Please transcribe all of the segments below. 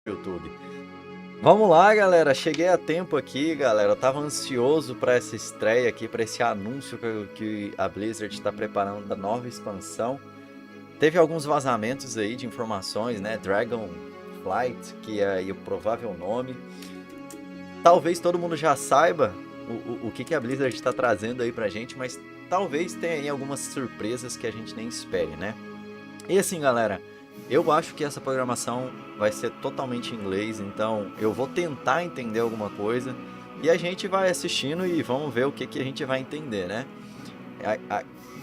YouTube. Vamos lá, galera. Cheguei a tempo aqui, galera. Eu tava ansioso para essa estreia aqui, para esse anúncio que a Blizzard está preparando da nova expansão. Teve alguns vazamentos aí de informações, né? Dragonflight, que é aí o provável nome. Talvez todo mundo já saiba o que a Blizzard está trazendo aí pra gente, mas talvez tenha aí algumas surpresas que a gente nem espere, né? E assim, galera, eu acho que essa programação vai ser totalmente em inglês, então eu vou tentar entender alguma coisa e a gente vai assistindo e vamos ver o que a gente vai entender, né?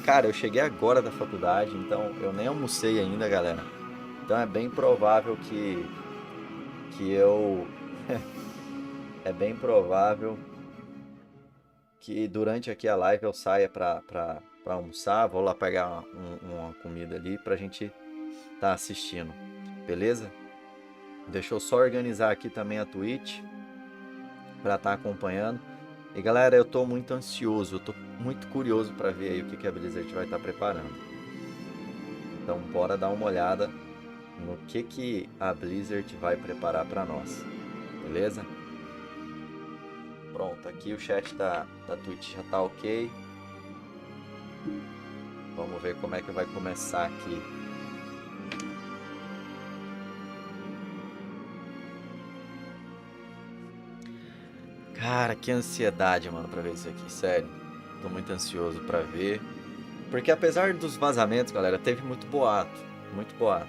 Cara, eu cheguei agora da faculdade, então eu nem almocei ainda, galera. Então é bem provável que eu... É bem provável que durante aqui a live eu saia pra almoçar, vou lá pegar uma comida ali pra gente tá assistindo, beleza? Deixa eu só organizar aqui também a Twitch para estar acompanhando. E galera, eu tô muito ansioso, eu tô muito curioso para ver aí o que a Blizzard vai estar preparando. Então bora dar uma olhada no que a Blizzard vai preparar para nós, beleza? Pronto, aqui o chat da Twitch já tá ok. Vamos ver como é que vai começar aqui. Cara, que ansiedade, mano, pra ver isso aqui, sério. Tô muito ansioso pra ver. Porque apesar dos vazamentos, galera, teve muito boato. Muito boato.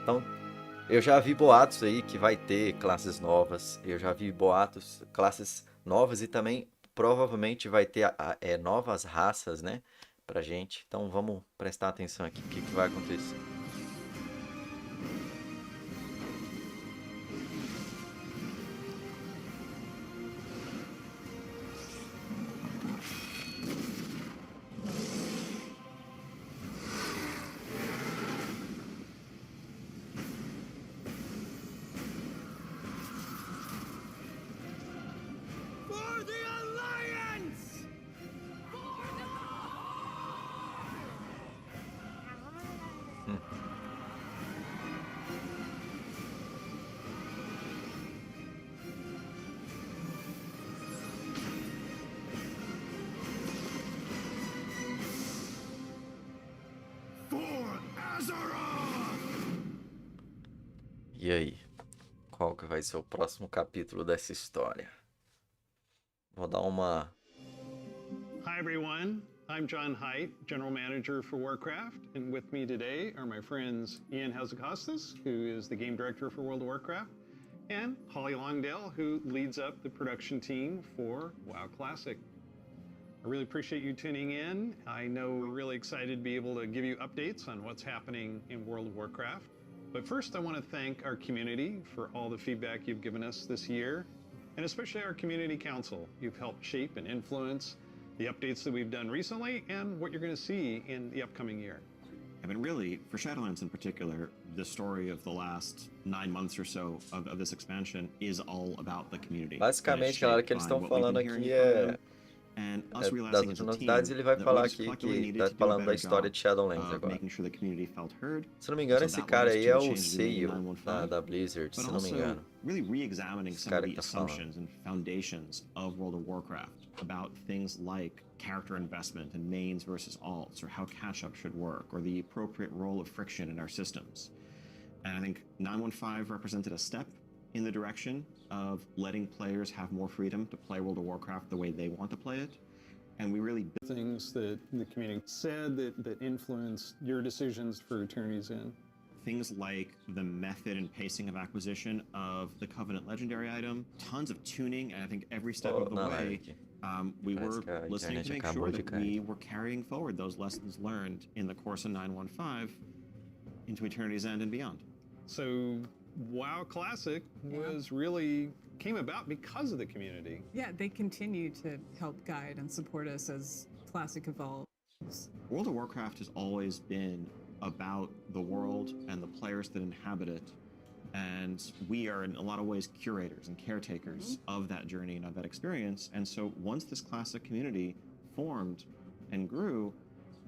Então, eu já vi boatos aí que vai ter classes novas. Eu já vi boatos, classes novas e também provavelmente vai ter novas raças, né? Pra gente. Então vamos prestar atenção aqui. O que vai acontecer? E aí? Qual que vai ser o próximo capítulo dessa história? Vou dar uma... Hi everyone, I'm John Haidt, General Manager for Warcraft, and with me today are my friends Ian Hazacostas, who is the Game Director for World of Warcraft, and Holly Longdale, who leads up the production team for WoW Classic. I really appreciate you tuning in. I know we're really excited to be able to give you updates on what's happening in World of Warcraft. But first, I want to thank our community for all the feedback you've given us this year, and especially our community council. You've helped shape and influence the updates that we've done recently and what you're going to see in the upcoming year. I mean, really, for Shadowlands in particular, the story of the last 9 months or so of this expansion is all about the community. Basicamente, galera, o que eles estão falando aqui é... das últimas novidades, ele vai falar aqui que tá falando da história de Shadowlands agora. Se não me engano, esse cara aí é o CEO da Blizzard, se não me engano. Really re-examining Esse some cara of que the tá falando. assumptions and foundations of World of Warcraft about things like character investment and mains versus alts, or how catch-up should work, or the appropriate role of friction in our systems. And I think 915 represented a step in the direction of letting players have more freedom to play World of Warcraft the way they want to play it. And we really Things that the community said that influenced your decisions for Eternity's End. things like the method and pacing of acquisition of the Covenant Legendary item, tons of tuning, and I think every step of the way we were listening to make sure that we were carrying forward those lessons learned in the course of 915 into Eternity's End and beyond. So WoW Classic was really came about because of the community. Yeah, they continue to help guide and support us as Classic evolves. World of Warcraft has always been about the world and the players that inhabit it, and we are in a lot of ways curators and caretakers of that journey and of that experience. And so once this Classic community formed and grew,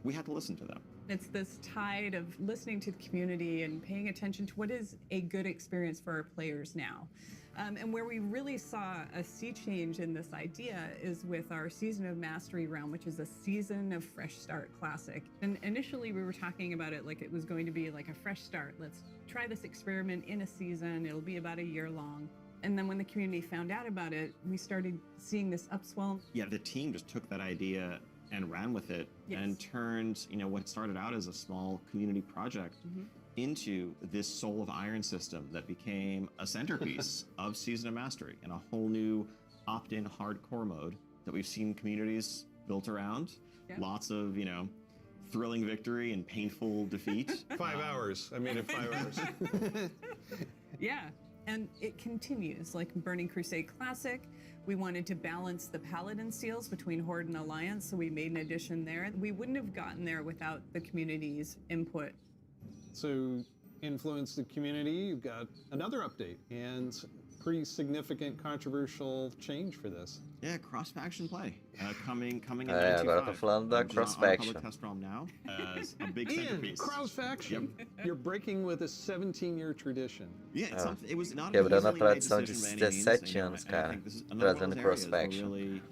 we had to listen to them. It's this tide of listening to the community and paying attention to what is a good experience for our players now. And where we really saw a sea change in this idea is with our Season of Mastery realm, which is a Season of Fresh Start Classic. And initially we were talking about it like it was going to be like a fresh start. Let's try this experiment in a season. It'll be about a year long. And then when the community found out about it, we started seeing this upswell. Yeah, the team just took that idea and ran with it and turned, what started out as a small community project into this Soul of Iron system that became a centerpiece of Season of Mastery and a whole new opt-in hardcore mode that we've seen communities built around. Lots of, thrilling victory and painful defeat. 5 hours. I made it 5 hours. Yeah, and it continues. Like Burning Crusade Classic, we wanted to balance the Paladin seals between Horde and Alliance, so we made an addition there. We wouldn't have gotten there without the community's input. So, influence the community, you've got another update and pretty significant controversial change for this. Yeah, cross-faction play coming in agora tô falando da cross-faction. Public test realm now as a big Ian, centerpiece. cross-faction. You're breaking with a 17-year tradition. Yeah, it's something, it was not Quebrando a an easily made tradição de decision by any means, 17 and, anos, and I cara, think this is another one trazendo of those areas where cross-faction. really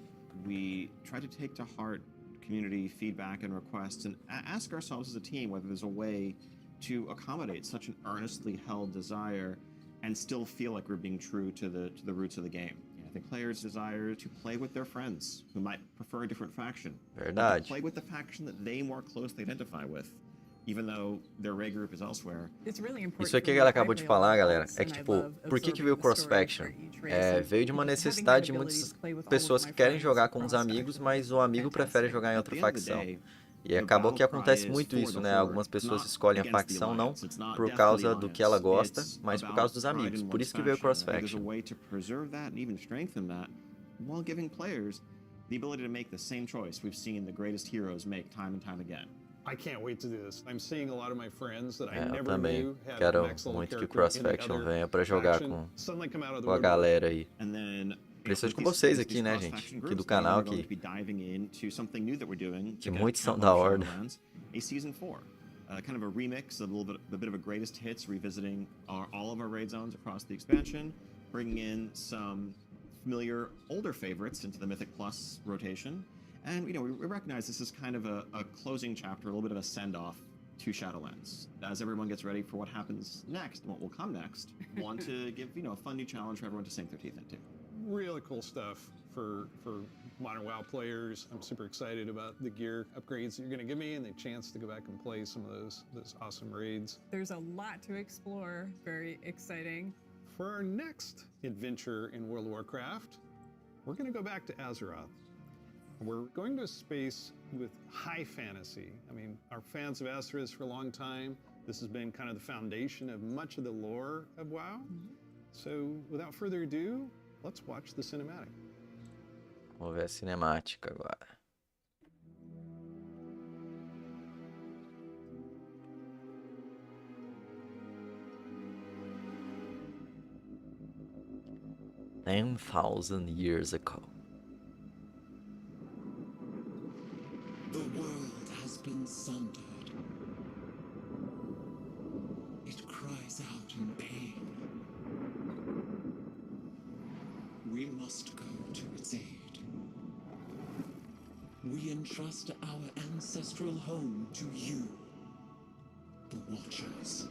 we try to take to heart community feedback and requests and ask ourselves as a team whether there's a way to accommodate such an earnestly held desire and still feel like we're being true to the roots of the game. I think players desire to play with their friends who might prefer a different faction. Verdade. To play with the faction that they more closely identify with, even though their raid group is elsewhere. It's really important. Isso aqui que ela acabou de falar, galera, é que tipo, por que veio o cross-faction? Veio de uma necessidade de muitas pessoas que querem jogar com os amigos, mas o amigo prefere jogar em outra facção. E acabou que acontece muito isso, né? Algumas pessoas escolhem a facção não por causa do que ela gosta, mas por causa dos amigos. Por isso que veio o cross-faction. While giving players the ability to make the same choice we've seen the greatest heroes make time and time again. I can't wait to do this. I'm seeing a lot of my friends that I Eu never também knew had quero an excellent muito que o character in the cross-faction other venha pra jogar faction, suddenly come out of the com a woodwork. galera aí. And then Principalmente com vocês aqui, né, gente? Aqui do canal, que muitos são da Horda. A season 4, kind of a remix, a bit of a greatest hits, revisiting all of our raid zones across the expansion, bringing in some familiar older favorites into the Mythic Plus rotation, and we recognize this is kind of a closing chapter, a little bit of a send-off to Shadowlands. As everyone gets ready for what happens next, and what will come next, want to give a fun new challenge for everyone to sink their teeth into. Really cool stuff for modern WoW players. I'm super excited about the gear upgrades that you're going to give me and the chance to go back and play some of those awesome raids. There's a lot to explore. Very exciting. For our next adventure in World of Warcraft, we're going to go back to Azeroth. We're going to a space with high fantasy. I mean, our fans of Azeroth for a long time. This has been kind of the foundation of much of the lore of WoW. So without further ado, let's watch the cinematic. Vamos ver a cinemática agora. $10,000 ago. The world has been sundered. It cries out in pain. We must go to its aid. We entrust our ancestral home to you, the Watchers.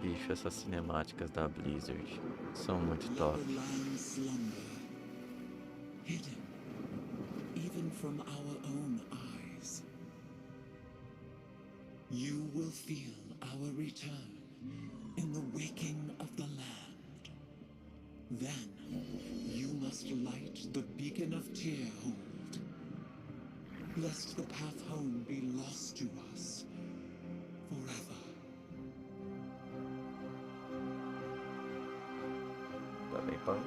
Bicho, essas cinemáticas da Blizzard são muito top. Let the land slumber, hidden even from our own eyes. You will feel our return in the waking of the land. Then you must light the beacon of Tearhold, lest the path home be lost to us forever. Tá bem punk.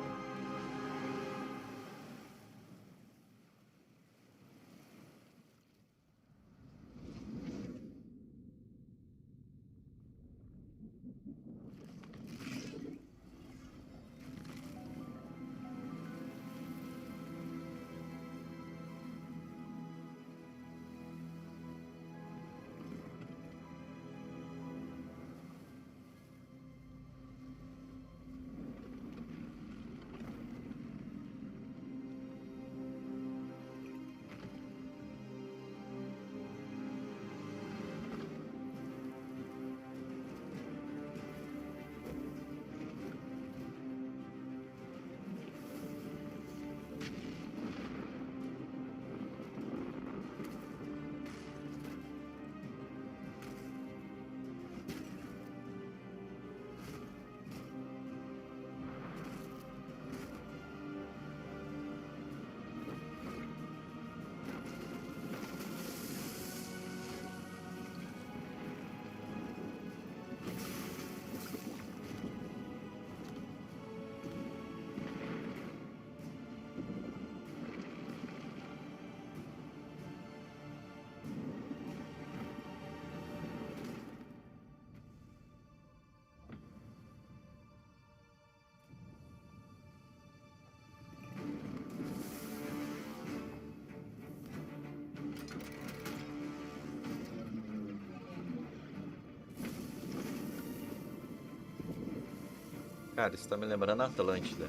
Cara, isso tá me lembrando Atlântida.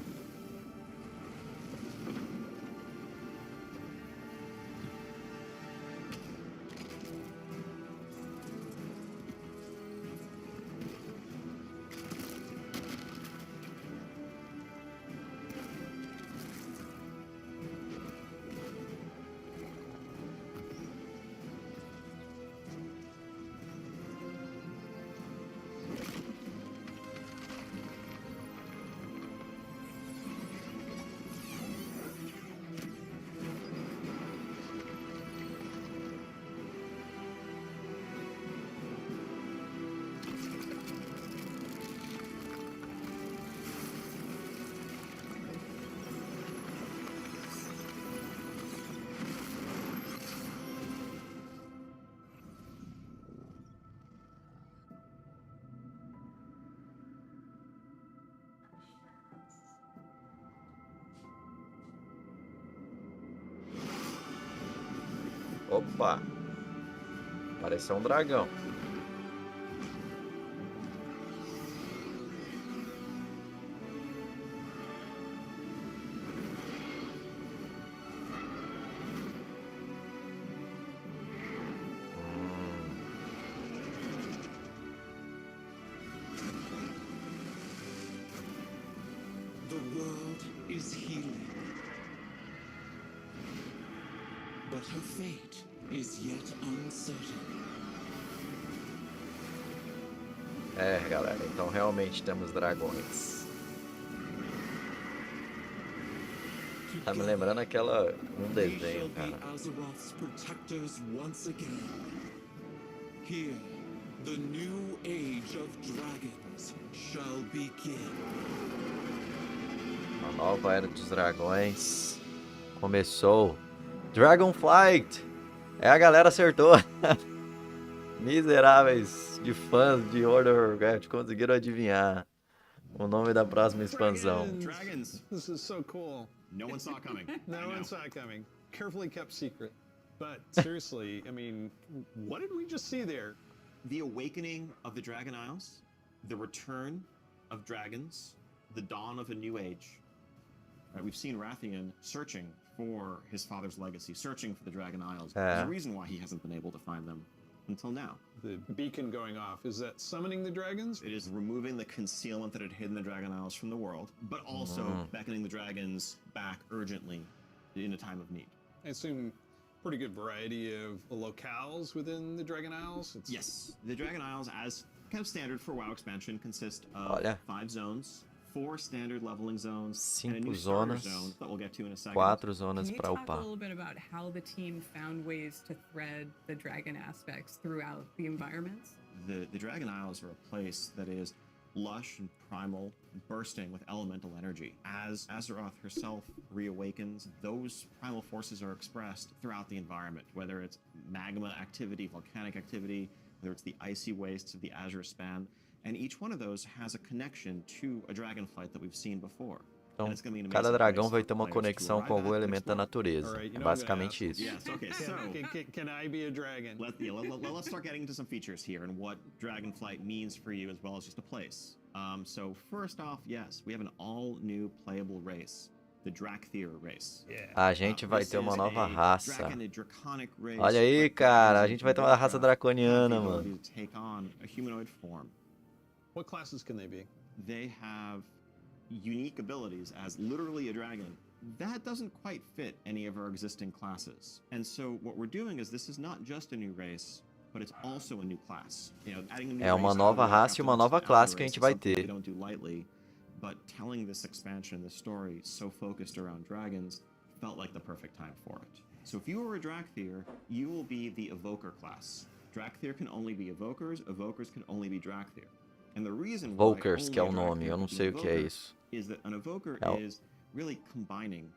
Opa! Pareceu um dragão. The world is healing, but her fate is yet uncertain. É, galera, então realmente temos dragões. Tá me lembrando um They desenho, shall be cara. Azeroth's protectors once again. Here, the new age of dragons shall begin. A nova era dos dragões começou. Dragonflight! É, a galera acertou. Miseráveis de fãs de World of Warcraft conseguiram adivinhar o nome da próxima expansão. Dragons. This is so cool. No one saw it coming. No I know. one saw it coming. Carefully kept secret. But seriously, I mean, what did we just see there? The awakening of the Dragon Isles, the return of dragons, the dawn of a new age. Right, we've seen Rathian searching for his father's legacy, searching for the Dragon Isles. There's a reason why he hasn't been able to find them until now. The beacon going off, is that summoning the dragons? It is removing the concealment that had hidden the Dragon Isles from the world, but also beckoning the dragons back urgently in a time of need. I assume pretty good variety of locales within the Dragon Isles. It's Yes, the Dragon Isles, as kind of standard for WoW expansion, consist of Olha. 5 zones, 4 standard leveling zones, and a 5 new starter zonas, zone that we'll get to in a second. 4 zonas Can you pra talk a upar. little bit about how the team found ways to thread the dragon aspects throughout the environments? The Dragon Isles are a place that is lush and primal, bursting with elemental energy. As Azeroth herself reawakens, those primal forces are expressed throughout the environment, whether it's magma activity, volcanic activity, whether it's the icy wastes of the Azure Span, and each one of those has a connection to a dragonflight that we've seen before. Então, And it's gonna be an cada amazing dragão place vai for ter uma players to conexão arrive com algum at and elemento da explore. natureza. Alright, you É know I'm gonna basicamente ask. isso. Yes, okay, so Can I be a dragon? let's start getting into some features here and what Dragonflight means for you as well as just a place. So first off, yes, we have an all-new playable race, the Drakthir race. Yeah. A gente vai This ter uma is nova a raça. dragon, a draconic race, Olha aí, but cara, a dragons gente in vai ter uma raça Warcraft draconiana, have the ability mano. to take on a humanoid form. What classes can they be? They have unique abilities as literally a dragon. That doesn't quite fit any of our existing classes. And so what we're doing is this is not just a new race, but it's also a new class. You know, adding a new É uma race nova to the raça e uma Warcraft nova Elder classe que a race gente is vai something we ter. don't do lightly, but telling this expansion, this story so focused around dragons felt like the perfect time for it. So if you are a Drakthir, you will be the Evoker class. Drakthir can only be Evokers, Evokers can only be Drakthir. And the reason why Evokers, only que é a o nome, Drakthir eu não can be sei o que é Evoker isso. is that an Evoker É o- is really combining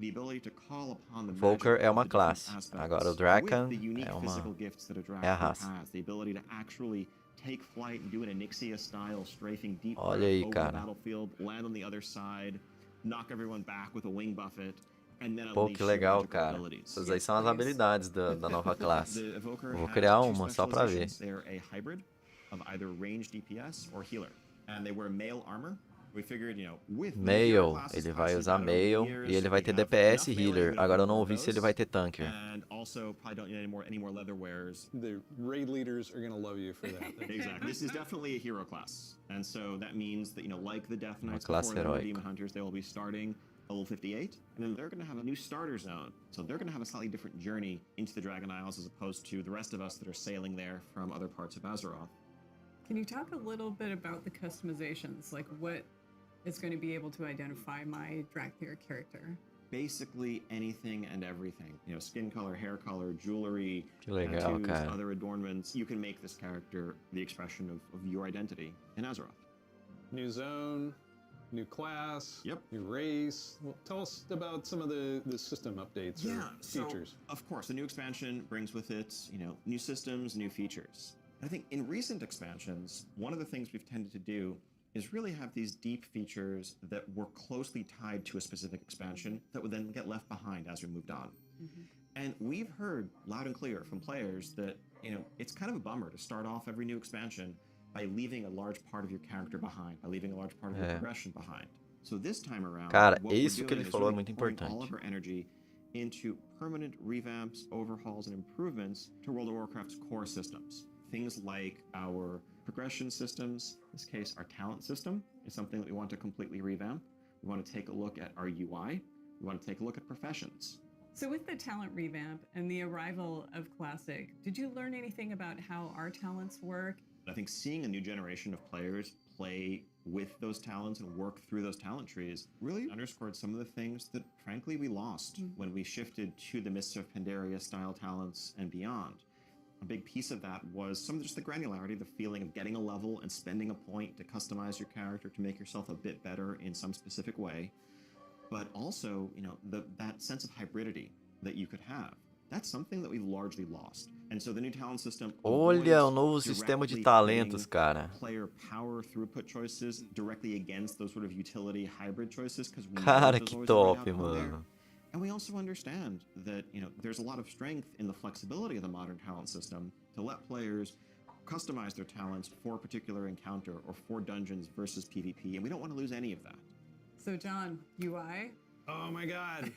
the ability to call upon the Evoker magic é of uma the different classe. aspects Agora o with Draken the unique é uma physical gifts that a é a Drakthir raça. has, the ability to actually take flight and do an Onyxia style strafing deep Olha breath aí, over cara. the battlefield, land on the other side, knock everyone back with a wing buffet, and then Pô, unleash que your legal, magical cara. abilities. Essas aí são as habilidades da nova classe. The Evoker Eu vou has criar two uma só pra ver. specializations. They're a hybrid of either range DPS or healer. And they wear mail armor We figured, you know, with the hero Mail, classes ele vai fleshing usar out over the Mail years, e ele vai we ter have DPS e enough melee, Healer. we don't Agora eu need não more ouvi of se ele those, vai ter Tanker. and also probably don't need any more leather wears. The raid leaders are going to love you for that. Exactly. This is definitely a hero class. And so that means that, you know, like the Death Knights classe before them, the heroica. Demon Hunters, they will be starting level 58, and then they're going to have a new starter zone. So they're going to have a slightly different journey into the Dragon Isles as opposed to the rest of us that are sailing there from other parts of Azeroth. Can you talk a little bit about the customizations? Like what is going to be able to identify my Drakthir character? Basically anything and everything. You know, skin color, hair color, jewelry, Que legal, tattoos, cara. other adornments. You can make this character the expression of your identity in Azeroth. New zone, new class, Yep. new race. Well, tell us about some of the system updates or features. So, of course, the new expansion brings with it, you know, new systems, new features. I think in recent expansions, one of the things we've tended to do is really have these deep features that were closely tied to a specific expansion that would then get left behind as we moved on. And we've heard loud and clear from players that, you know, it's kind of a bummer to start off every new expansion by leaving a large part of your character behind, by leaving a large part of your progression behind. So this time around, Cara, what we're isso que doing ele is falou é really muito pouring all importante. of our energy into permanent revamps, overhauls, and improvements to World of Warcraft's core systems. Things like our progression systems, in this case, our talent system is something that we want to completely revamp. We want to take a look at our UI. We want to take a look at professions. So with the talent revamp and the arrival of Classic, did you learn anything about how our talents work? I think seeing a new generation of players play with those talents and work through those talent trees really underscored some of the things that, frankly, we lost when we shifted to the Mists of Pandaria style talents and beyond. A big piece of that was some of just the granularity, the feeling of getting a level and spending a point to customize your character to make yourself a bit better in some specific way. But also, you know, that sense of hybridity that you could have. That's something that we've largely lost. And so the new talent system Olha, o avoids novo sistema de directly talentos, pitting cara. player power throughput choices directly against those sort of utility hybrid choices because we know Cara, there's que always a right top, outcome there. mano. And we also understand that, you know, there's a lot of strength in the flexibility of the modern talent system to let players customize their talents for a particular encounter or for dungeons versus PvP, and we don't want to lose any of that. So John, UI? Oh my God.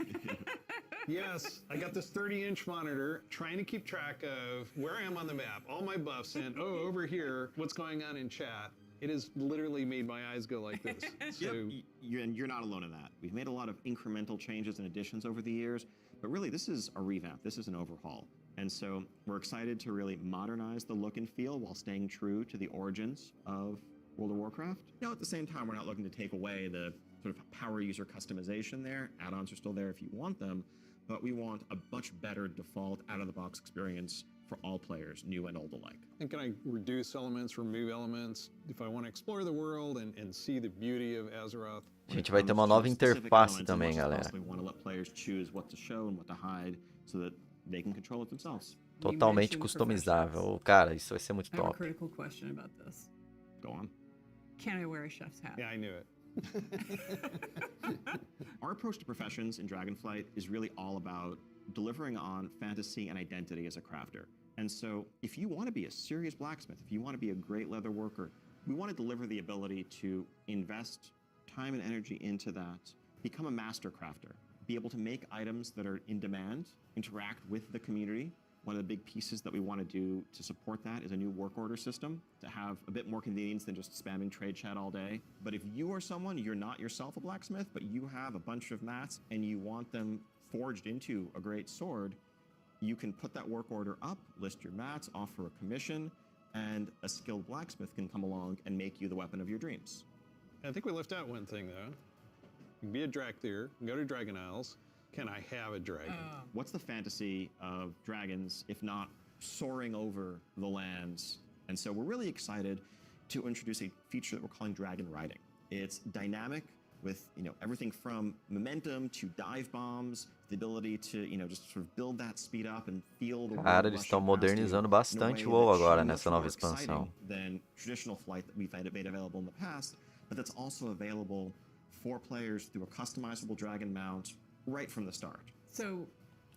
Yes, I got this 30-inch monitor trying to keep track of where I am on the map, all my buffs, and over here, what's going on in chat. It has literally made my eyes go like this. So You're not alone in that. We've made a lot of incremental changes and additions over the years, but really this is a revamp. This is an overhaul. And so we're excited to really modernize the look and feel while staying true to the origins of World of Warcraft. Now, at the same time, we're not looking to take away the sort of power user customization there. Add-ons are still there if you want them, but we want a much better default out-of-the-box experience for all players, new and old alike. and can I reduce elements, remove elements, if I want to explore the world and see the beauty of Azeroth? A gente vai ter uma nova interface também, galera. We want to let players choose what to show and what to hide so that they can control it themselves. You Totalmente mentioned customizável. Cara, isso vai ser muito I have a top. critical question about this. Go on. Can I wear a chef's hat? Yeah, I knew it. Our approach to professions in Dragonflight is really all about delivering on fantasy and identity as a crafter. And so if you want to be a serious blacksmith, if you want to be a great leather worker, we want to deliver the ability to invest time and energy into that, become a master crafter, be able to make items that are in demand, interact with the community. One of the big pieces that we want to do to support that is a new work order system to have a bit more convenience than just spamming trade chat all day. But if you are someone, you're not yourself a blacksmith, but you have a bunch of mats and you want them forged into a great sword, you can put that work order up, list your mats, offer a commission, and a skilled blacksmith can come along and make you the weapon of your dreams. I think we left out one thing, though. You can be a Drakthir, go to Dragon Isles. Can I have a dragon? What's the fantasy of dragons if not soaring over the lands? And so we're really excited to introduce a feature that we're calling dragon riding. It's dynamic with, you know, everything from momentum to dive bombs, the ability to, you know, just sort of build that speed up and feel the Cara, world eles estão rushing past you modernizando in a bastante way o WoW that's agora much nessa more nova expansão. exciting than traditional flight that we've made available in the past, but that's also available for players through a customizable dragon mount right from the start. So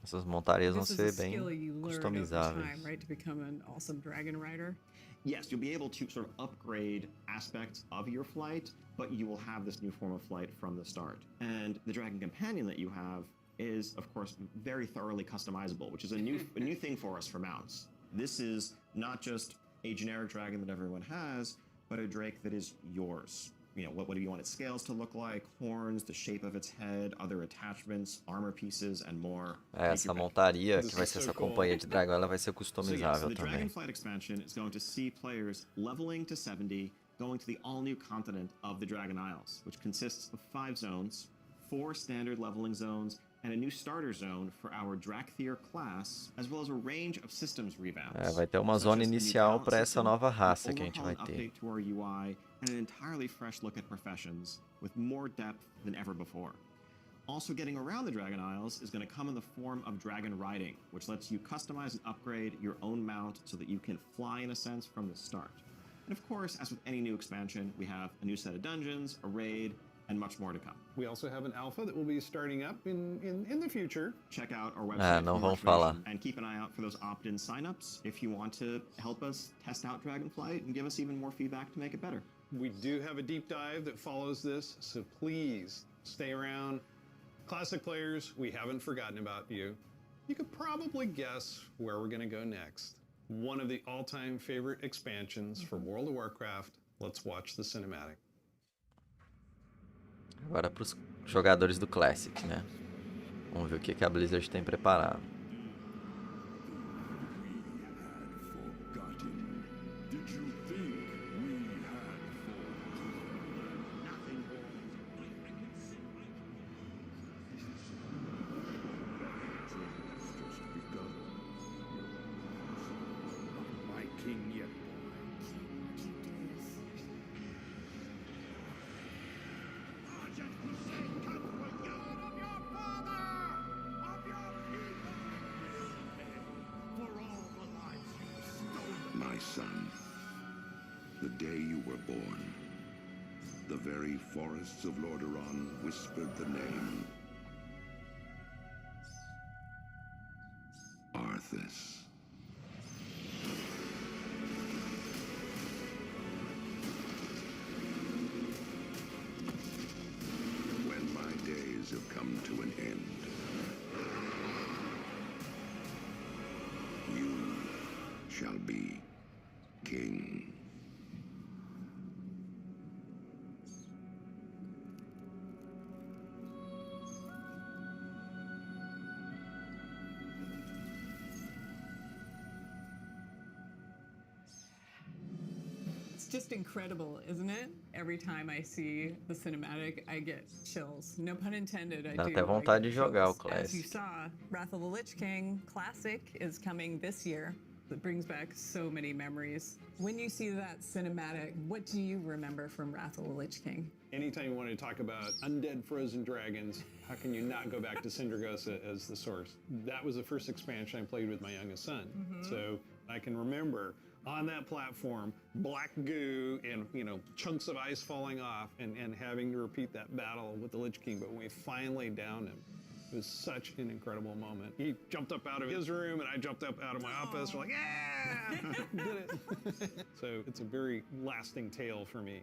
Essas montarias vão This is a ser bem skill you learn over customizáveis. time, right, to become an awesome dragon rider. Yes, you'll be able to sort of upgrade aspects of your flight, but you will have this new form of flight from the start. And the dragon companion that you have is, of course, very thoroughly customizable, which is a new thing for us for mounts. This is not just a generic dragon that everyone has, but a drake that is yours. You know, what do you want its scales to look like, horns, the shape of its head, other attachments, armor pieces, and more. Essa montaria, This que vai is ser so essa cool. companhia de dragão, ela vai ser So yes, customizável the também. Dragonflight expansion is going to see players leveling to 70, going to the all-new continent of the Dragon Isles, which consists of 5 zones, 4 standard leveling zones, and a new starter zone for our Drakthir class, as well as a range of systems revamps. Vai ter uma such zona as a new inicial talent para essa system, nova an raça que a gente overhaul vai and ter. update to our UI, and an entirely fresh look at professions with more depth than ever before. Also getting around the Dragon Isles is going to come in the form of dragon riding, which lets you customize and upgrade your own mount so that you can fly in a sense from the start. And of course, as with any new expansion, we have a new set of dungeons, a raid, and much more to come. We also have an alpha that will be starting up in the future. Check out our website não for more vamos falar. information, and keep an eye out for those opt-in signups if you want to help us test out Dragonflight and give us even more feedback to make it better. We do have a deep dive that follows this, so please stay around. Classic players, we haven't forgotten about you. You could probably guess where we're going to go next. One of the all-time favorite expansions for World of Warcraft. Let's watch the cinematic. Agora para os jogadores do Classic, né? Vamos ver o que a Blizzard tem preparado. My son, the day you were born, the very forests of Lordaeron whispered the name Arthas. When my days have come to an end, you shall be king. It's just incredible, isn't it? Every time I see the cinematic, I get chills. No pun intended, I Dá do. até I vontade get de jogar o chills. As you Classic. saw, Wrath of the Lich King Classic is coming this year. It brings back so many memories. When you see that cinematic, what do you remember from Wrath of the Lich King? Anytime you want to talk about undead frozen dragons, how can you not go back to Sindragosa as the source? That was the first expansion I played with my youngest son. So I can remember on that platform, black goo and, you know, chunks of ice falling off and having to repeat that battle with the Lich King. But when we finally downed him, it was such an incredible moment. He jumped up out of his room and I jumped up out of my office. We're like, yeah, did it. So it's a very lasting tale for me.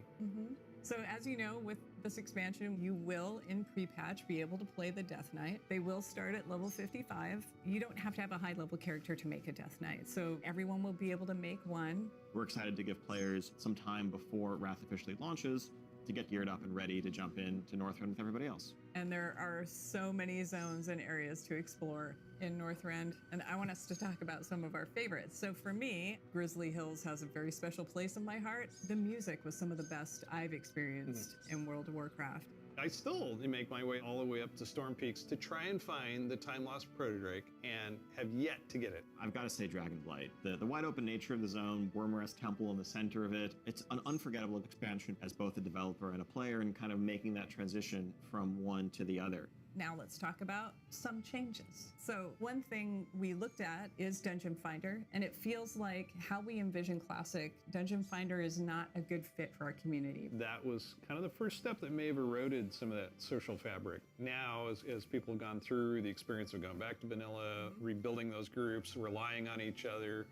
So as you know, with this expansion, you will, in pre-patch, be able to play the Death Knight. They will start at level 55. You don't have to have a high-level character to make a Death Knight, so everyone will be able to make one. We're excited to give players some time before Wrath officially launches to get geared up and ready to jump into Northrend with everybody else. And there are so many zones and areas to explore in Northrend, and I want us to talk about some of our favorites. So for me, Grizzly Hills has a very special place in my heart. The music was some of the best I've experienced in World of Warcraft. I still make my way all the way up to Storm Peaks to try and find the time-lost proto-drake and have yet to get it. I've got to say Dragonblight. The wide open nature of the zone, Wormrest Temple in the center of it, it's an unforgettable expansion as both a developer and a player and kind of making that transition from one to the other. Now let's talk about some changes. So one thing we looked at is Dungeon Finder, and it feels like how we envision Classic, Dungeon Finder is not a good fit for our community. That was kind of the first step that may have eroded some of that social fabric. Now, as people have gone through the experience of going back to vanilla, rebuilding those groups, relying on each other,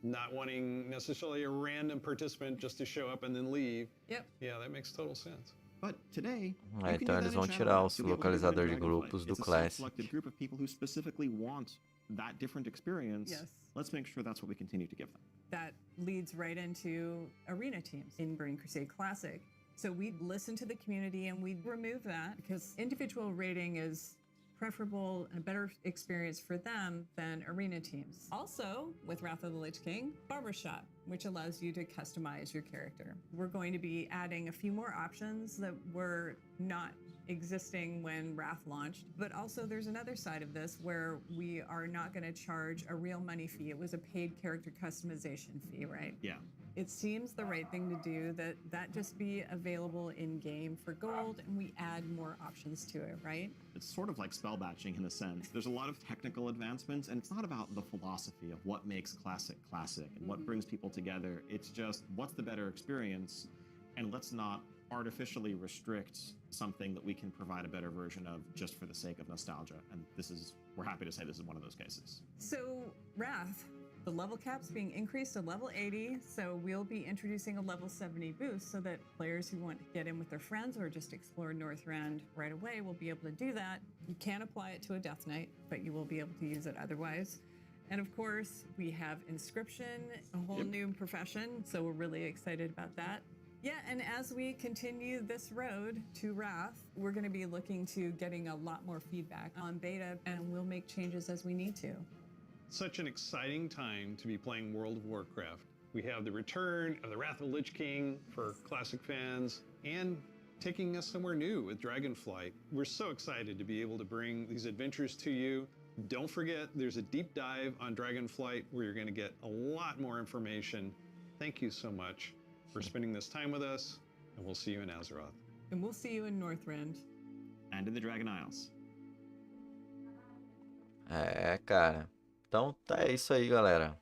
not wanting necessarily a random participant just to show up and then leave. Yep. Yeah, that makes total sense. But today, Então eles vão tirar os localizadores de grupos do Classic. Selected group of people who specifically want that different experience. Yes. Let's make sure that's what we continue to give them. That leads right into arena teams in Burning Crusade Classic. So we listen to the community and we remove that because individual rating is preferable and a better experience for them than arena teams. Also, with Wrath of the Lich King, Barbershop, which allows you to customize your character. We're going to be adding a few more options that were not existing when Wrath launched, but also there's another side of this where we are not going to charge a real money fee. It was a paid character customization fee, right? Yeah. It seems the right thing to do that just be available in game for gold and we add more options to it, right? It's sort of like spell batching in a sense. There's a lot of technical advancements, and it's not about the philosophy of what makes Classic classic and what brings people together. It's just what's the better experience, and let's not artificially restrict something that we can provide a better version of just for the sake of nostalgia. And we're happy to say this is one of those cases. So Wrath, the level cap's being increased to level 80, so we'll be introducing a level 70 boost so that players who want to get in with their friends or just explore Northrend right away will be able to do that. You can't apply it to a Death Knight, but you will be able to use it otherwise. And of course, we have Inscription, a whole new profession, so we're really excited about that. Yeah, and as we continue this road to Wrath, we're going to be looking to getting a lot more feedback on beta, and we'll make changes as we need to. Such an exciting time to be playing World of Warcraft. We have the return of the Wrath of the Lich King for Classic fans and taking us somewhere new with Dragonflight. We're so excited to be able to bring these adventures to you. Don't forget, there's a deep dive on Dragonflight where you're going to get a lot more information. Thank you so much for spending this time with us, and we'll see you in Azeroth. And we'll see you in Northrend. And in the Dragon Isles. Cara. Então, é isso aí, galera.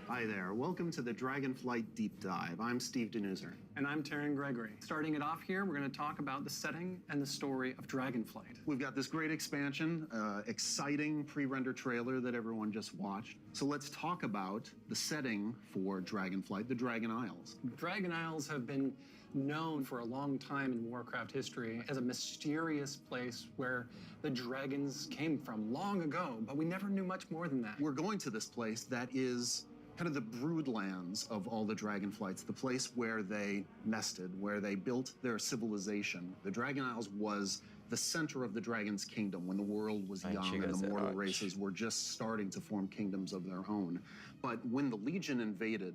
Hi there. Welcome to the Dragonflight Deep Dive. I'm Steve Denuser. And I'm Taryn Gregory. Starting it off here, we're going to talk about the setting and the story of Dragonflight. We've got this great expansion, exciting pre-render trailer that everyone just watched. So let's talk about the setting for Dragonflight, the Dragon Isles. Dragon Isles have been known for a long time in Warcraft history as a mysterious place where the dragons came from long ago, but we never knew much more than that. We're going to this place that is kind of the broodlands of all the Dragonflights, the place where they nested, where they built their civilization. The Dragon Isles was the center of the Dragon's kingdom when the world was young and the mortal races were just starting to form kingdoms of their own. But when the Legion invaded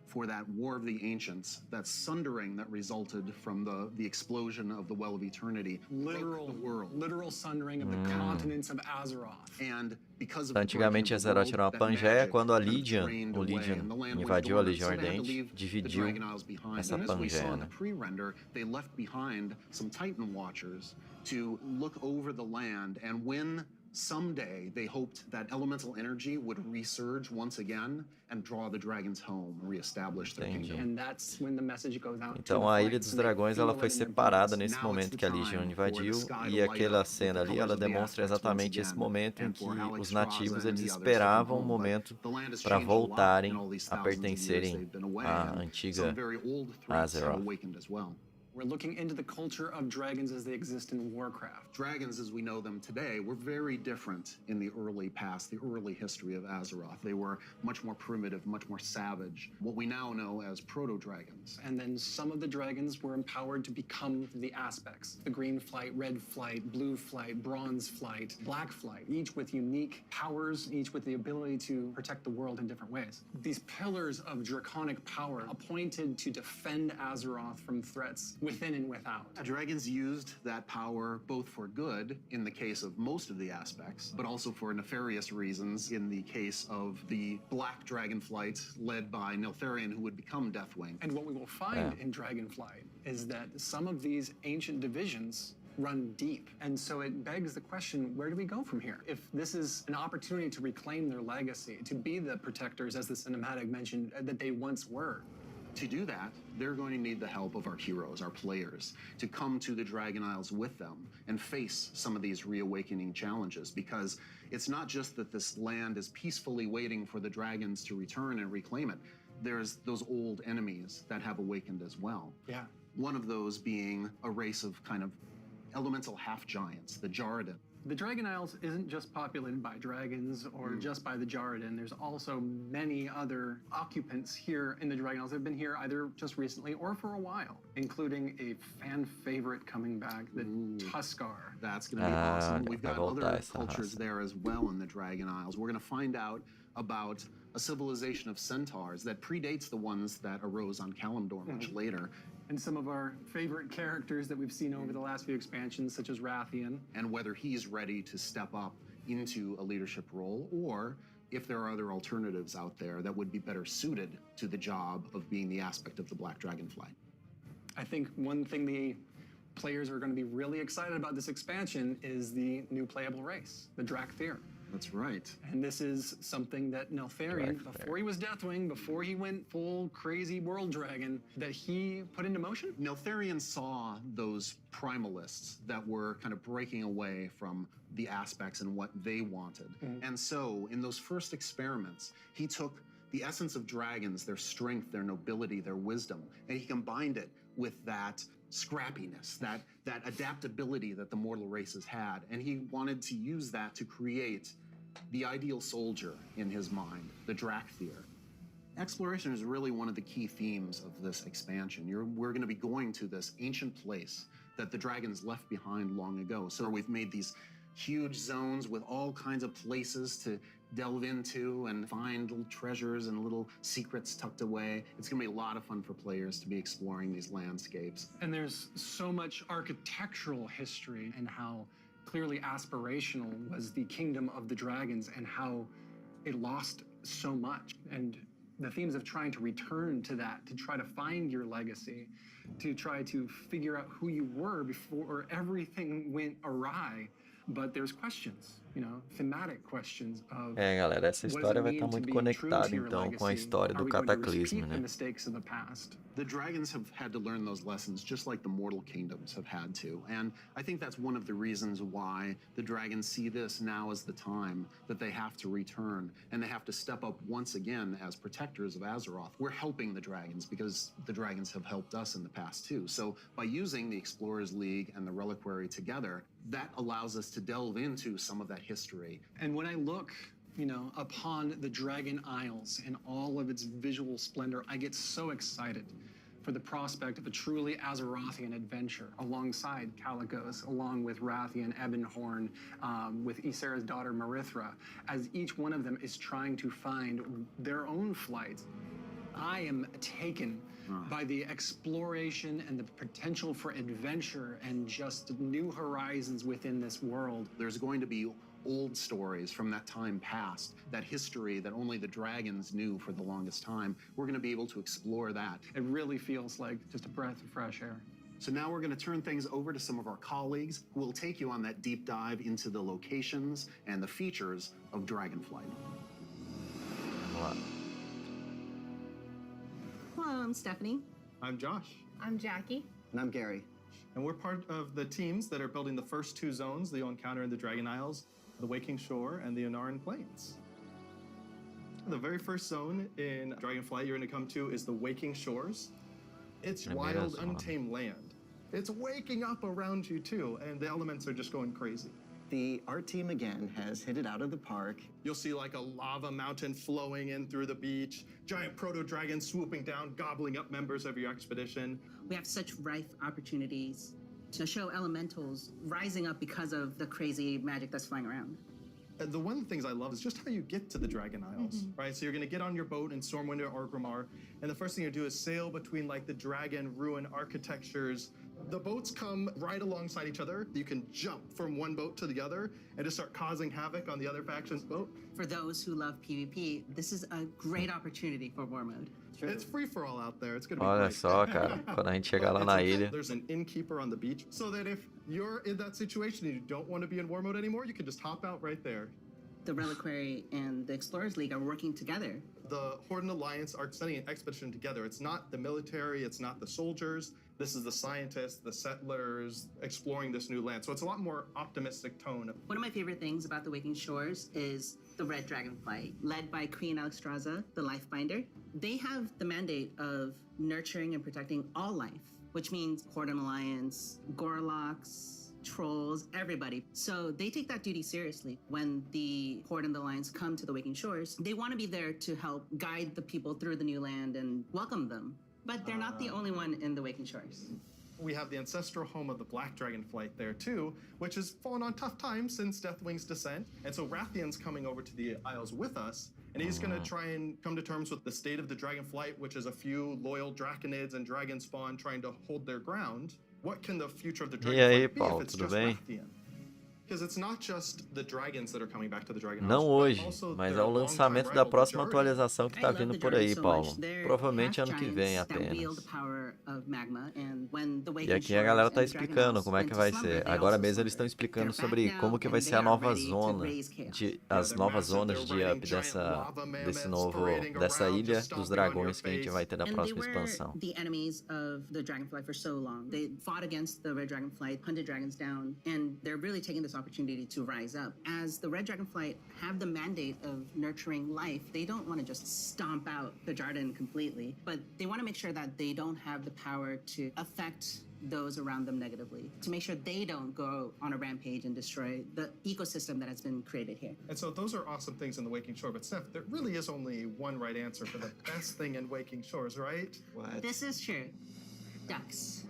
for that War of the Ancients, that sundering that resulted from the explosion of the Well of Eternity, literal sundering of the continents of Azeroth. And because of Antigamente Azeroth era uma Pangeia, quando o Legion invadiu a Legião Ardente, dividiu essa Pangeia, né? Pre-render, they left behind some Titan Watchers to look over the land, and when someday they hoped that elemental energy would resurge once again and draw the dragons home, reestablish their kingdom. And that's when the message goes out. Então a Ilha dos Dragões ela foi separada nesse momento que a Legião invadiu, e aquela cena ali ela demonstra exatamente esse momento em que os nativos eles esperavam um momento para voltarem a pertencerem à antiga Azeroth. We're looking into the culture of dragons as they exist in Warcraft. Dragons as we know them today were very different in the early past, the early history of Azeroth. They were much more primitive, much more savage, what we now know as proto-dragons. And then some of the dragons were empowered to become the aspects. The green flight, red flight, blue flight, bronze flight, black flight, each with unique powers, each with the ability to protect the world in different ways. These pillars of draconic power appointed to defend Azeroth from threats within and without. Dragons used that power both for good in the case of most of the aspects, but also for nefarious reasons in the case of the Black Dragonflight led by Neltharion, who would become Deathwing. And what we will find in Dragonflight is that some of these ancient divisions run deep. And so it begs the question, where do we go from here? If this is an opportunity to reclaim their legacy, to be the protectors, as the cinematic mentioned, that they once were. To do that, they're going to need the help of our heroes, our players, to come to the Dragon Isles with them and face some of these reawakening challenges, because it's not just that this land is peacefully waiting for the dragons to return and reclaim it. There's those old enemies that have awakened as well. Yeah. One of those being a race of kind of elemental half-giants, the Jarradin. The Dragon Isles isn't just populated by dragons or just by the Jarradin. There's also many other occupants here in the Dragon Isles that have been here either just recently or for a while, including a fan favorite coming back, the Tuskar. That's going to be awesome. We've got other essa cultures raça. there as well in the Dragon Isles. We're going to find out about a civilization of centaurs that predates the ones that arose on Kalimdor much later. And some of our favorite characters that we've seen over the last few expansions, such as Rathian. And whether he's ready to step up into a leadership role, or if there are other alternatives out there that would be better suited to the job of being the aspect of the Black Dragonflight. I think one thing the players are going to be really excited about this expansion is the new playable race, the Drakthir. That's right. And this is something that Neltharion, Drakthir. before he was Deathwing, before he went full crazy world dragon, that he put into motion. Neltharion saw those primalists that were kind of breaking away from the aspects and what they wanted. And so in those first experiments, he took the essence of dragons, their strength, their nobility, their wisdom, and he combined it with that scrappiness, that adaptability that the mortal races had. And he wanted to use that to create the ideal soldier in his mind, the Drakthir. Exploration is really one of the key themes of this expansion. We're going to be going to this ancient place that the dragons left behind long ago. So we've made these huge zones with all kinds of places to delve into and find little treasures and little secrets tucked away. It's going to be a lot of fun for players to be exploring these landscapes. And there's so much architectural history and how clearly aspirational was the kingdom of the dragons and how it lost so much. And the themes of trying to return to that, to try to find your legacy, to try to figure out who you were before everything went awry. But there's questions, thematic questions of Galera, essa what does história it vai mean estar to muito be conectada true to your então com a legacy? história Are do we going to cataclismo, repeat the né? mistakes of the past? The dragons have had to learn those lessons just like the mortal kingdoms have had to. And I think that's one of the reasons why the dragons see this now as the time that they have to return and they have to step up once again as protectors of Azeroth. We're helping the dragons because the dragons have helped us in the past too. So by using the Explorers League and the Reliquary together, that allows us to delve into some of that history. And when I look, upon the Dragon Isles and all of its visual splendor, I get so excited for the prospect of a truly Azerothian adventure alongside Calicos, along with Rathian, Ebonhorn, with Ysera's daughter Marithra, as each one of them is trying to find their own flight. I am taken by the exploration and the potential for adventure and just new horizons within this world. There's going to be old stories from that time past, that history that only the dragons knew for the longest time. We're going to be able to explore that. It really feels like just a breath of fresh air. So now we're going to turn things over to some of our colleagues who will take you on that deep dive into the locations and the features of Dragonflight. Vamos lá. Hello, I'm Stephanie. I'm Josh, I'm Jackie. And I'm Gary. and we're part of the teams that are building the first two zones that you'll encounter in the Dragon Isles, the Waking Shore and the Onaran Plains. The very first zone in Dragonflight you're going to come to is the Waking Shores. It's wild, untamed land. It's waking up around you too, and the elements are just going crazy. The art team again has hit it out of the park. You'll see like a lava mountain flowing in through the beach, giant proto-dragons swooping down, gobbling up members of your expedition. We have such rife opportunities to show elementals rising up because of the crazy magic that's flying around. The one of the things I love is just how you get to the Dragon Isles, right? So you're going to get on your boat in Stormwind or Orgrimmar, and the first thing you do is sail between like the dragon ruin architectures, The boats come right alongside each other. You can jump from one boat to the other and just start causing havoc on the other faction's boat. For those who love PvP, this is a great opportunity for war mode. It's free for all out there. It's gonna be Olha great. só, cara. Quando a gente chegar lá na ilha. There's an innkeeper on the beach, so that if you're in that situation and you don't want to be in war mode anymore, you can just hop out right there. The Reliquary and the Explorers League are working together. The Horde and Alliance are sending an expedition together. It's not the military, it's not the soldiers. This is the scientists, the settlers exploring this new land. So it's a lot more optimistic tone. One of my favorite things about the Waking Shores is the Red Dragonflight, led by Queen Alexstrasza, the Lifebinder. They have the mandate of nurturing and protecting all life, which means Horde and Alliance, Gorloks, trolls, everybody. So they take that duty seriously. When the Horde and the Alliance come to the Waking Shores, they want to be there to help guide the people through the new land and welcome them. But they're not the only one in the Waking Shores. We have the ancestral home of the Black Dragonflight there too, which has fallen on tough times since Deathwing's descent. And so Rathian's coming over to the Isles with us, and he's going to try and come to terms with the state of the Dragonflight, which is a few loyal Draconids and Dragon Spawn trying to hold their ground. What can the future of the Dragonflight be if it's just Rathian? Because it's not just the dragons that are coming back to the Dragon Não Isles, hoje, but also mas their é o longtime lançamento da rival, próxima the Jarden. atualização que tá vindo por aí, Paulo. Provavelmente ano que vem apenas. E aqui a galera tá explicando como é que vai ser. Agora mesmo eles estão explicando sobre como que vai ser a nova zona, as novas zonas de up dessa ilha dos dragões que a gente vai ter na próxima expansão. The enemies of the Dragonfly for so long. They fought against the Red Dragonfly, hunted dragons down, and they're really taking this opportunity to rise up. As the Red Dragonfly have the mandate of nurturing life, they don't want to just stomp out the Jarden completely, but they want to make sure that they don't have the power to affect those around them negatively, to make sure they don't go on a rampage and destroy the ecosystem that has been created here. And so those are awesome things in the Waking Shore, but Steph, there really is only one right answer for the best thing in Waking Shores, right? What? This is true. Ducks.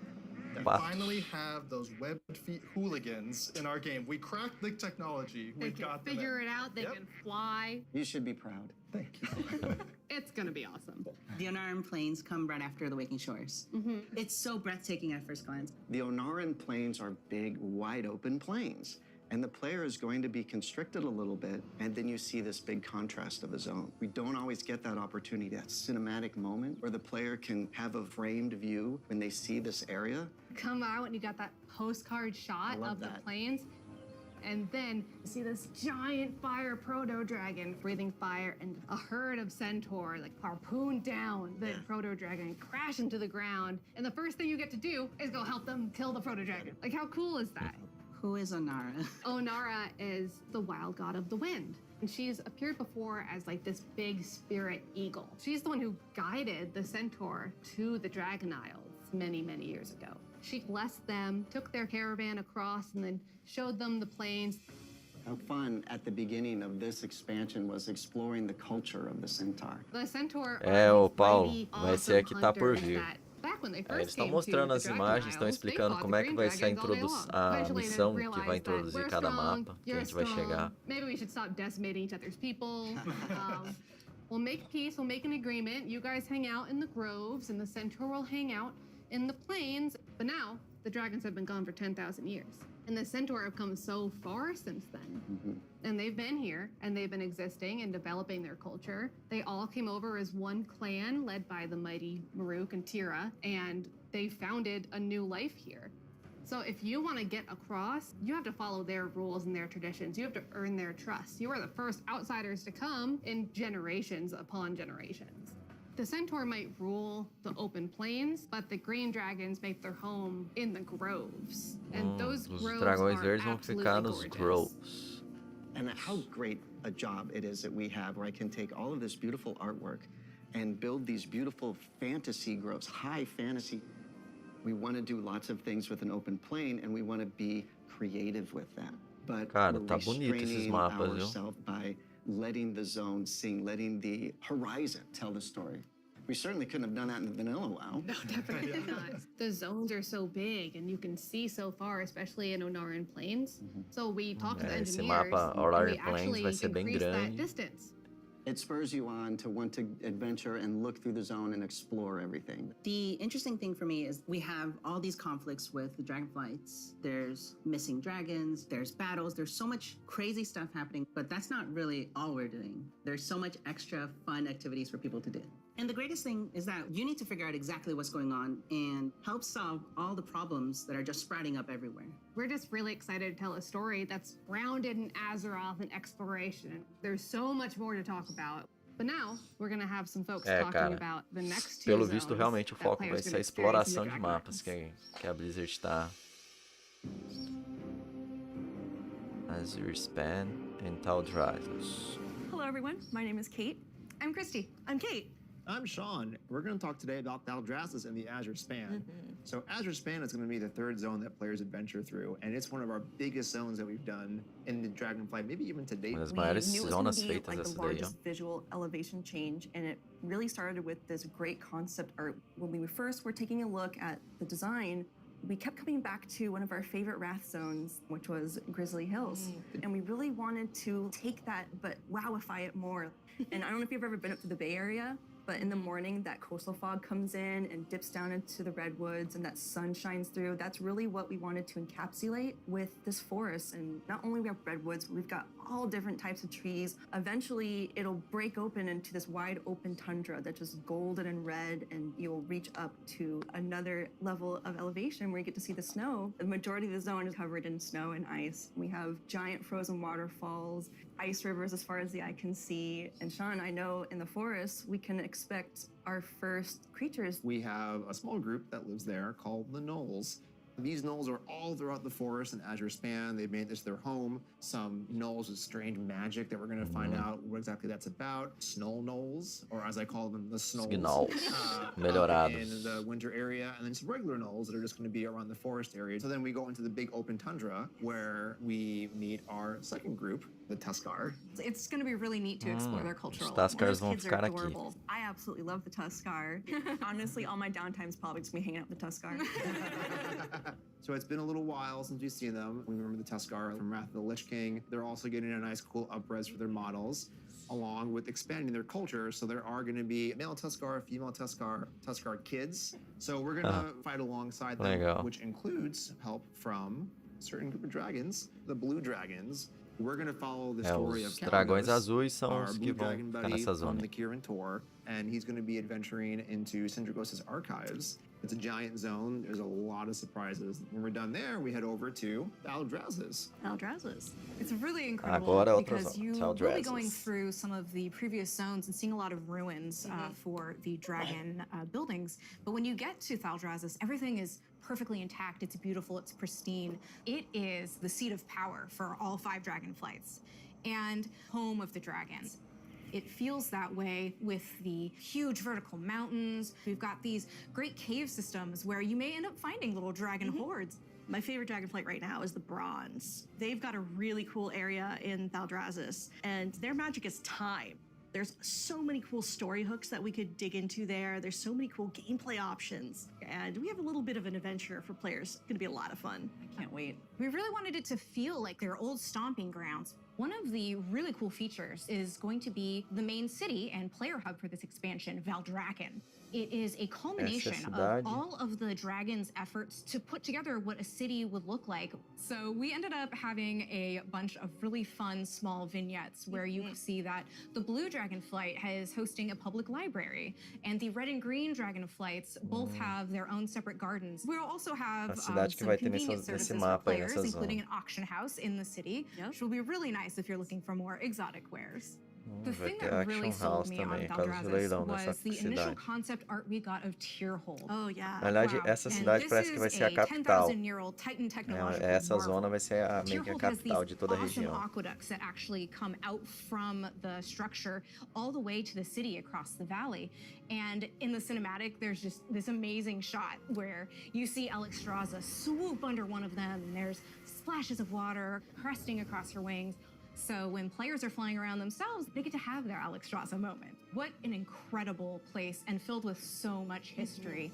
We finally have those webbed feet hooligans in our game. We cracked the technology. They We've can got them figure in. it out. They can fly. You should be proud. Thank you. It's gonna be awesome. The Onaran Plains come right after the Waking Shores. It's so breathtaking at first glance. The Onaran plains are big, wide open plains. And the player is going to be constricted a little bit, and then you see this big contrast of a zone. We don't always get that opportunity, that cinematic moment where the player can have a framed view when they see this area. Come out and you got that postcard shot of the plains. And then you see this giant fire proto-dragon breathing fire, and a herd of centaur like harpoon down the proto-dragon and crash into the ground. And the first thing you get to do is go help them kill the proto-dragon. Like, how cool is that? Who is Onara? Onara is the wild god of the wind. And she's appeared before as like this big spirit eagle. She's the one who guided the centaur to the Dragon Isles many, many years ago. She blessed them, took their caravan across, and then showed them the plains. How fun at the beginning of this expansion was exploring the culture of the centaur. The centaur Ô Paulo, vai ser aqui tá por vir. Back when they Eles first estão came mostrando to as the Dragon imagens, estão Isles, explicando they como é que vai ser a, fought the green dragons all day long. a Eventually they missão que realized vai that introduzir we're cada strong, mapa, que a you're gente vai strong, chegar. Maybe we should stop decimating each other's people. We'll make peace, we'll make an agreement. You guys hang out in the groves, and the centaur will hang out in the plains. But now, the dragons have been gone for 10,000 years. And the centaur have come so far since then. And they've been here, and they've been existing and developing their culture. They all came over as one clan led by the mighty Maruk and Tira, and they founded a new life here. So if you want to get across, you have to follow their rules and their traditions. You have to earn their trust. You are the first outsiders to come in generations upon generations. The centaur might rule the open plains, but the green dragons make their home in the groves. And those Os groves dragões are verdes vão absolutely ficar nos gorgeous. groves. And how great a job it is that we have where I can take all of this beautiful artwork and build these beautiful fantasy groves, high fantasy. We want to do lots of things with an open plain, and we want to be creative with that. But Cara, we're tá bonito esses restraining mapas, viu? ourselves by letting the zone sing, letting the horizon tell the story. We certainly couldn't have done that in vanilla WoW. No, definitely not. The zones are so big, and you can see so far, especially in Onaran Plains. So we talked to the Esse engineers, mapa and Onaran we Plains actually vai ser bem increased that grande. distance. It spurs you on to want to adventure and look through the zone and explore everything. The interesting thing for me is we have all these conflicts with the dragonflights. There's missing dragons, there's battles, there's so much crazy stuff happening, but that's not really all we're doing. There's so much extra fun activities for people to do. And the greatest thing is that you need to figure out exactly what's going on and help solve all the problems that are just sprouting up everywhere. We're just really excited to tell a story that's grounded in Azeroth and exploration. There's so much more to talk about. But now, we're gonna have some folks talking cara, about the next two pelo zones visto, realmente o that foco players vai can ser a experience in exploração the de Dragon mapas que a Blizzard está. Azure Span and Taldrassus. Hello everyone, my name is Kate. I'm Christy. I'm Kate. I'm Sean. We're going to talk today about Taldrassus and the Azure Span. So Azure Span is going to be the third zone that players adventure through, and it's one of our biggest zones that we've done in the Dragonflight, maybe even to date. Uma das We maiores knew it was going zonas to be feitas like the essa daí, ó. largest visual elevation change, and it really started with this great concept art. When we first were taking a look at the design, we kept coming back to one of our favorite Wrath zones, which was Grizzly Hills. And we really wanted to take that, but wowify it more. And I don't know if you've ever been up to the Bay Area, but in the morning, that coastal fog comes in and dips down into the redwoods and that sun shines through. That's really what we wanted to encapsulate with this forest. And not only we have redwoods, we've got all different types of trees. Eventually, it'll break open into this wide open tundra that's just golden and red, and you'll reach up to another level of elevation where you get to see the snow. The majority of the zone is covered in snow and ice. We have giant frozen waterfalls, ice rivers as far as the eye can see. And Sean, I know in the forest, we can expect our first creatures. We have a small group that lives there called the Gnolls. These gnolls are all throughout the forest and Azure Span. They've made this their home. Some gnolls with strange magic that we're going to find out what exactly that's about. Snow gnolls, or as I call them, the snolls. Melhorados. In the winter area, and then some regular gnolls that are just going to be around the forest area. So then we go into the big open tundra where we meet our second group, the Tuskar. It's going to be really neat to explore their cultural. Os Tuskars Those vão kids are ficar aqui. adorable. I absolutely love the Tuskar. Honestly, all my downtime's probably just me hanging out with the Tuskar. So it's been a little while since we've seen them. We remember the Tuskar from Wrath of the Lich King. They're also getting a nice cool upres for their models, along with expanding their culture. So there are going to be male Tuskar, female Tuskar kids. So we're going to fight alongside them, Legal. which includes help from a certain group of dragons, the blue dragons. We're going to follow the story of Os dragões Calvados, azuis são our os blue que vão dragon ficar buddy nessa from zona. the Kirin Tor, and he's going to be adventuring into Sindragos's archives. It's a giant zone. There's a lot of surprises. When we're done there, we head over to Taldrassus. Taldrassus. It's really incredible Agora outra because zona, you will be Taldrassus. going through some of the previous zones and seeing a lot of ruins for the dragon buildings. But when you get to Taldrassus, everything is perfectly intact. It's beautiful. It's pristine. It is the seat of power for all 5 dragon flights and home of the dragons. It feels that way with the huge vertical mountains. We've got these great cave systems where you may end up finding little dragon hordes. My favorite dragonflight right now is the Bronze. They've got a really cool area in Taldrassus, and their magic is time. There's so many cool story hooks that we could dig into there. There's so many cool gameplay options. And we have a little bit of an adventure for players. It's gonna be a lot of fun. I can't wait. We really wanted it to feel like their old stomping grounds. One of the really cool features is going to be the main city and player hub for this expansion, Valdrakken. It is a culmination of all of the dragon's efforts to put together what a city would look like. So we ended up having a bunch of really fun small vignettes where you see that the blue dragonflight is hosting a public library, and the red and green dragonflights both have their own separate gardens. We'll also have A some cidade que vai ter convenience nesse services for mapa aí, players, nessa including zona. an auction house in the city, which will be really nice if you're looking for more exotic wares. The Vai thing ter that really Action sold House me on também, casa de Taldrassus leilão nessa was the initial cidade. concept art we got of Tierhold. Oh, yeah. Na verdade, essa cidade parece que vai ser a capital. 10,000-year-old Titan technological Essa marvel. zona vai ser meio que a Tierhold has capital these de toda a awesome região. aqueducts that actually come out from the structure all the way to the city across the valley. And in the cinematic, there's just this amazing shot where you see Alexstrasza swoop under one of them, and there's splashes of water cresting across her wings. So when players are flying around themselves, they get to have their Alexstrasza moment. What an incredible place, and filled with so much history.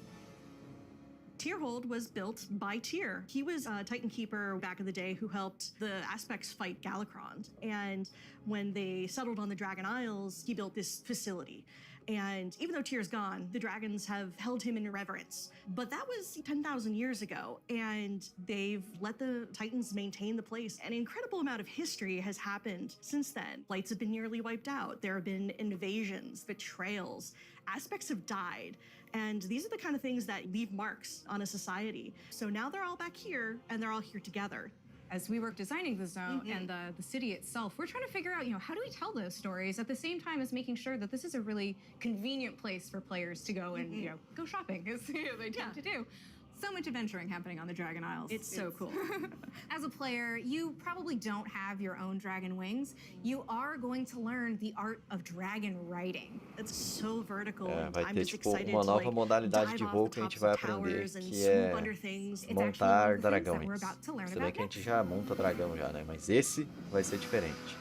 Tierhold was built by Tyr. He was a Titan Keeper back in the day who helped the Aspects fight Galakron. And when they settled on the Dragon Isles, he built this facility. And even though Tyr's gone, the dragons have held him in reverence. But that was 10,000 years ago, and they've let the Titans maintain the place. An incredible amount of history has happened since then. Flights have been nearly wiped out. There have been invasions, betrayals, Aspects have died. And these are the kind of things that leave marks on a society. So now they're all back here, and they're all here together. As we were designing the zone and the city itself, we're trying to figure out, how do we tell those stories at the same time as making sure that this is a really convenient place for players to go and, go shopping, as they tend to do. So much adventuring happening on the Dragon Isles. It's so cool. As a player, you probably don't have your own dragon wings. You are going to learn the art of dragon riding. It's so vertical. Vai I'm ter, just tipo, excited uma to, nova modalidade dive de off voo the que a gente tops vai of aprender, towers and que swoop é under things. montar that we're dragões. about to learn Se bem about que a gente já monta dragão já, né? Mas esse vai ser diferente.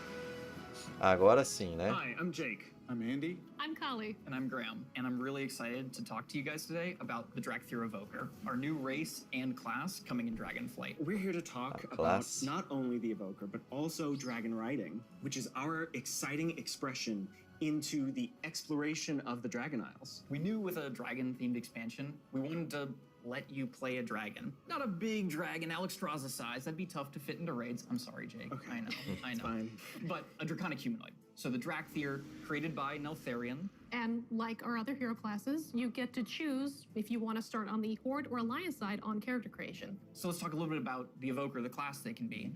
Agora sim, né? Hi, I'm Jake. I'm Andy. I'm Kali. And I'm Graham. And I'm really excited to talk to you guys today about the Drakthir Evoker, our new race and class coming in Dragonflight. We're here to talk about class. not only the Evoker, but also dragon riding, which is our exciting expression into the exploration of the Dragon Isles. We knew with a dragon-themed expansion, we wanted to let you play a dragon. Not a big dragon, Alexstrasza size. That'd be tough to fit into raids. I'm sorry, Jake. Okay. I know. It's fine. But a draconic humanoid. So the Drakthir, created by Neltharion. And like our other hero classes, you get to choose if you want to start on the Horde or Alliance side on character creation. So let's talk a little bit about the Evoker, the class they can be.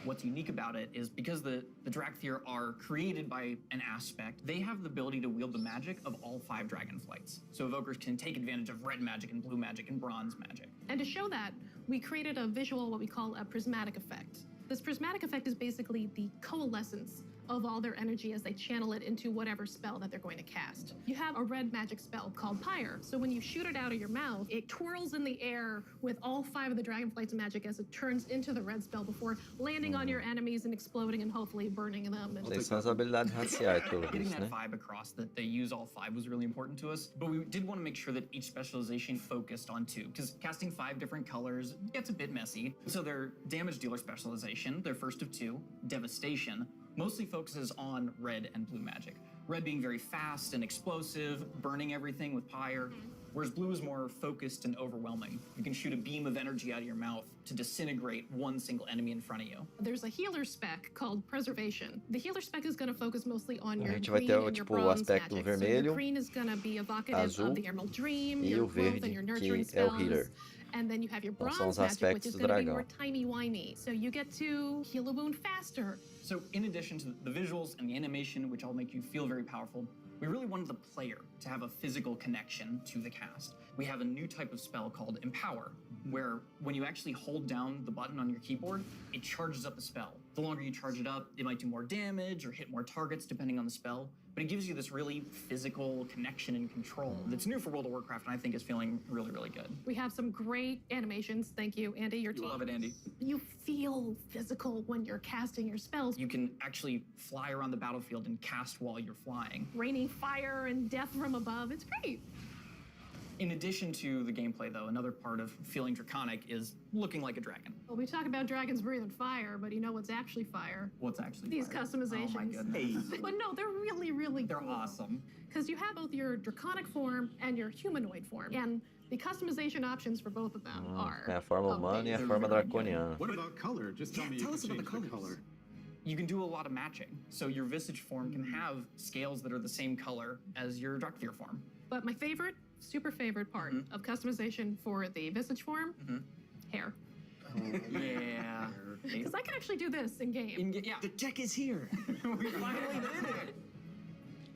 What's unique about it is because the Drakthir are created by an aspect, they have the ability to wield the magic of all 5 dragonflights. So Evokers can take advantage of red magic and blue magic and bronze magic. And to show that, we created a visual, what we call a prismatic effect. This prismatic effect is basically the coalescence of all their energy as they channel it into whatever spell that they're going to cast. You have a red magic spell called Pyre. So when you shoot it out of your mouth, it twirls in the air with all 5 of the Dragonflight's magic as it turns into the red spell before landing on your enemies and exploding and hopefully burning them. Essas são as habilidades raciais, pelo Getting visto, that né? vibe across that they use all 5 was really important to us, but we did want to make sure that each specialization focused on 2, because casting 5 different colors gets a bit messy. So their damage dealer specialization, their first of 2, Devastation, mostly focuses on red and blue magic. Red being very fast and explosive, burning everything with Pyre, whereas blue is more focused and overwhelming. You can shoot a beam of energy out of your mouth to disintegrate one single enemy in front of you. There's a healer spec called Preservation. The healer spec is going to focus mostly on A your gente vai green ter and your tipo o bronze aspecto magic. So vermelho, your green is going to be evocative azul of the Emerald Dream, e your o growth verde, and your que nurturing é o spells. healer. And then you have your Então são bronze os magic, which aspectos is do going to be dragão. more timey-wimey. So you get to heal a wound faster. So in addition to the visuals and the animation, which all make you feel very powerful, we really wanted the player to have a physical connection to the cast. We have a new type of spell called Empower, where when you actually hold down the button on your keyboard, it charges up the spell. The longer you charge it up, it might do more damage or hit more targets depending on the spell, but it gives you this really physical connection and control that's new for World of Warcraft and I think is feeling really, really good. We have some great animations. Thank you, Andy, your team. You love it, Andy. You feel physical when you're casting your spells. You can actually fly around the battlefield and cast while you're flying. Raining fire and death from above. It's great. In addition to the gameplay, though, another part of feeling draconic is looking like a dragon. Well, we talk about dragons breathing fire, but you know what's actually fire? What's actually These fire? customizations. Oh my goodness. But no, they're really, really They're cool. awesome. Because you have both your draconic form and your humanoid form. And the customization options for both of them are É a forma humana e a forma draconiana. What about color? Just tell me you tell can us about the change colors. color. You can do a lot of matching. So your visage form can have scales that are the same color as your Drakthir form. But my favorite, super favorite part of customization for the visage form, hair. Yeah. Because I can actually do this in game. Yeah. The tech is here. We finally did it.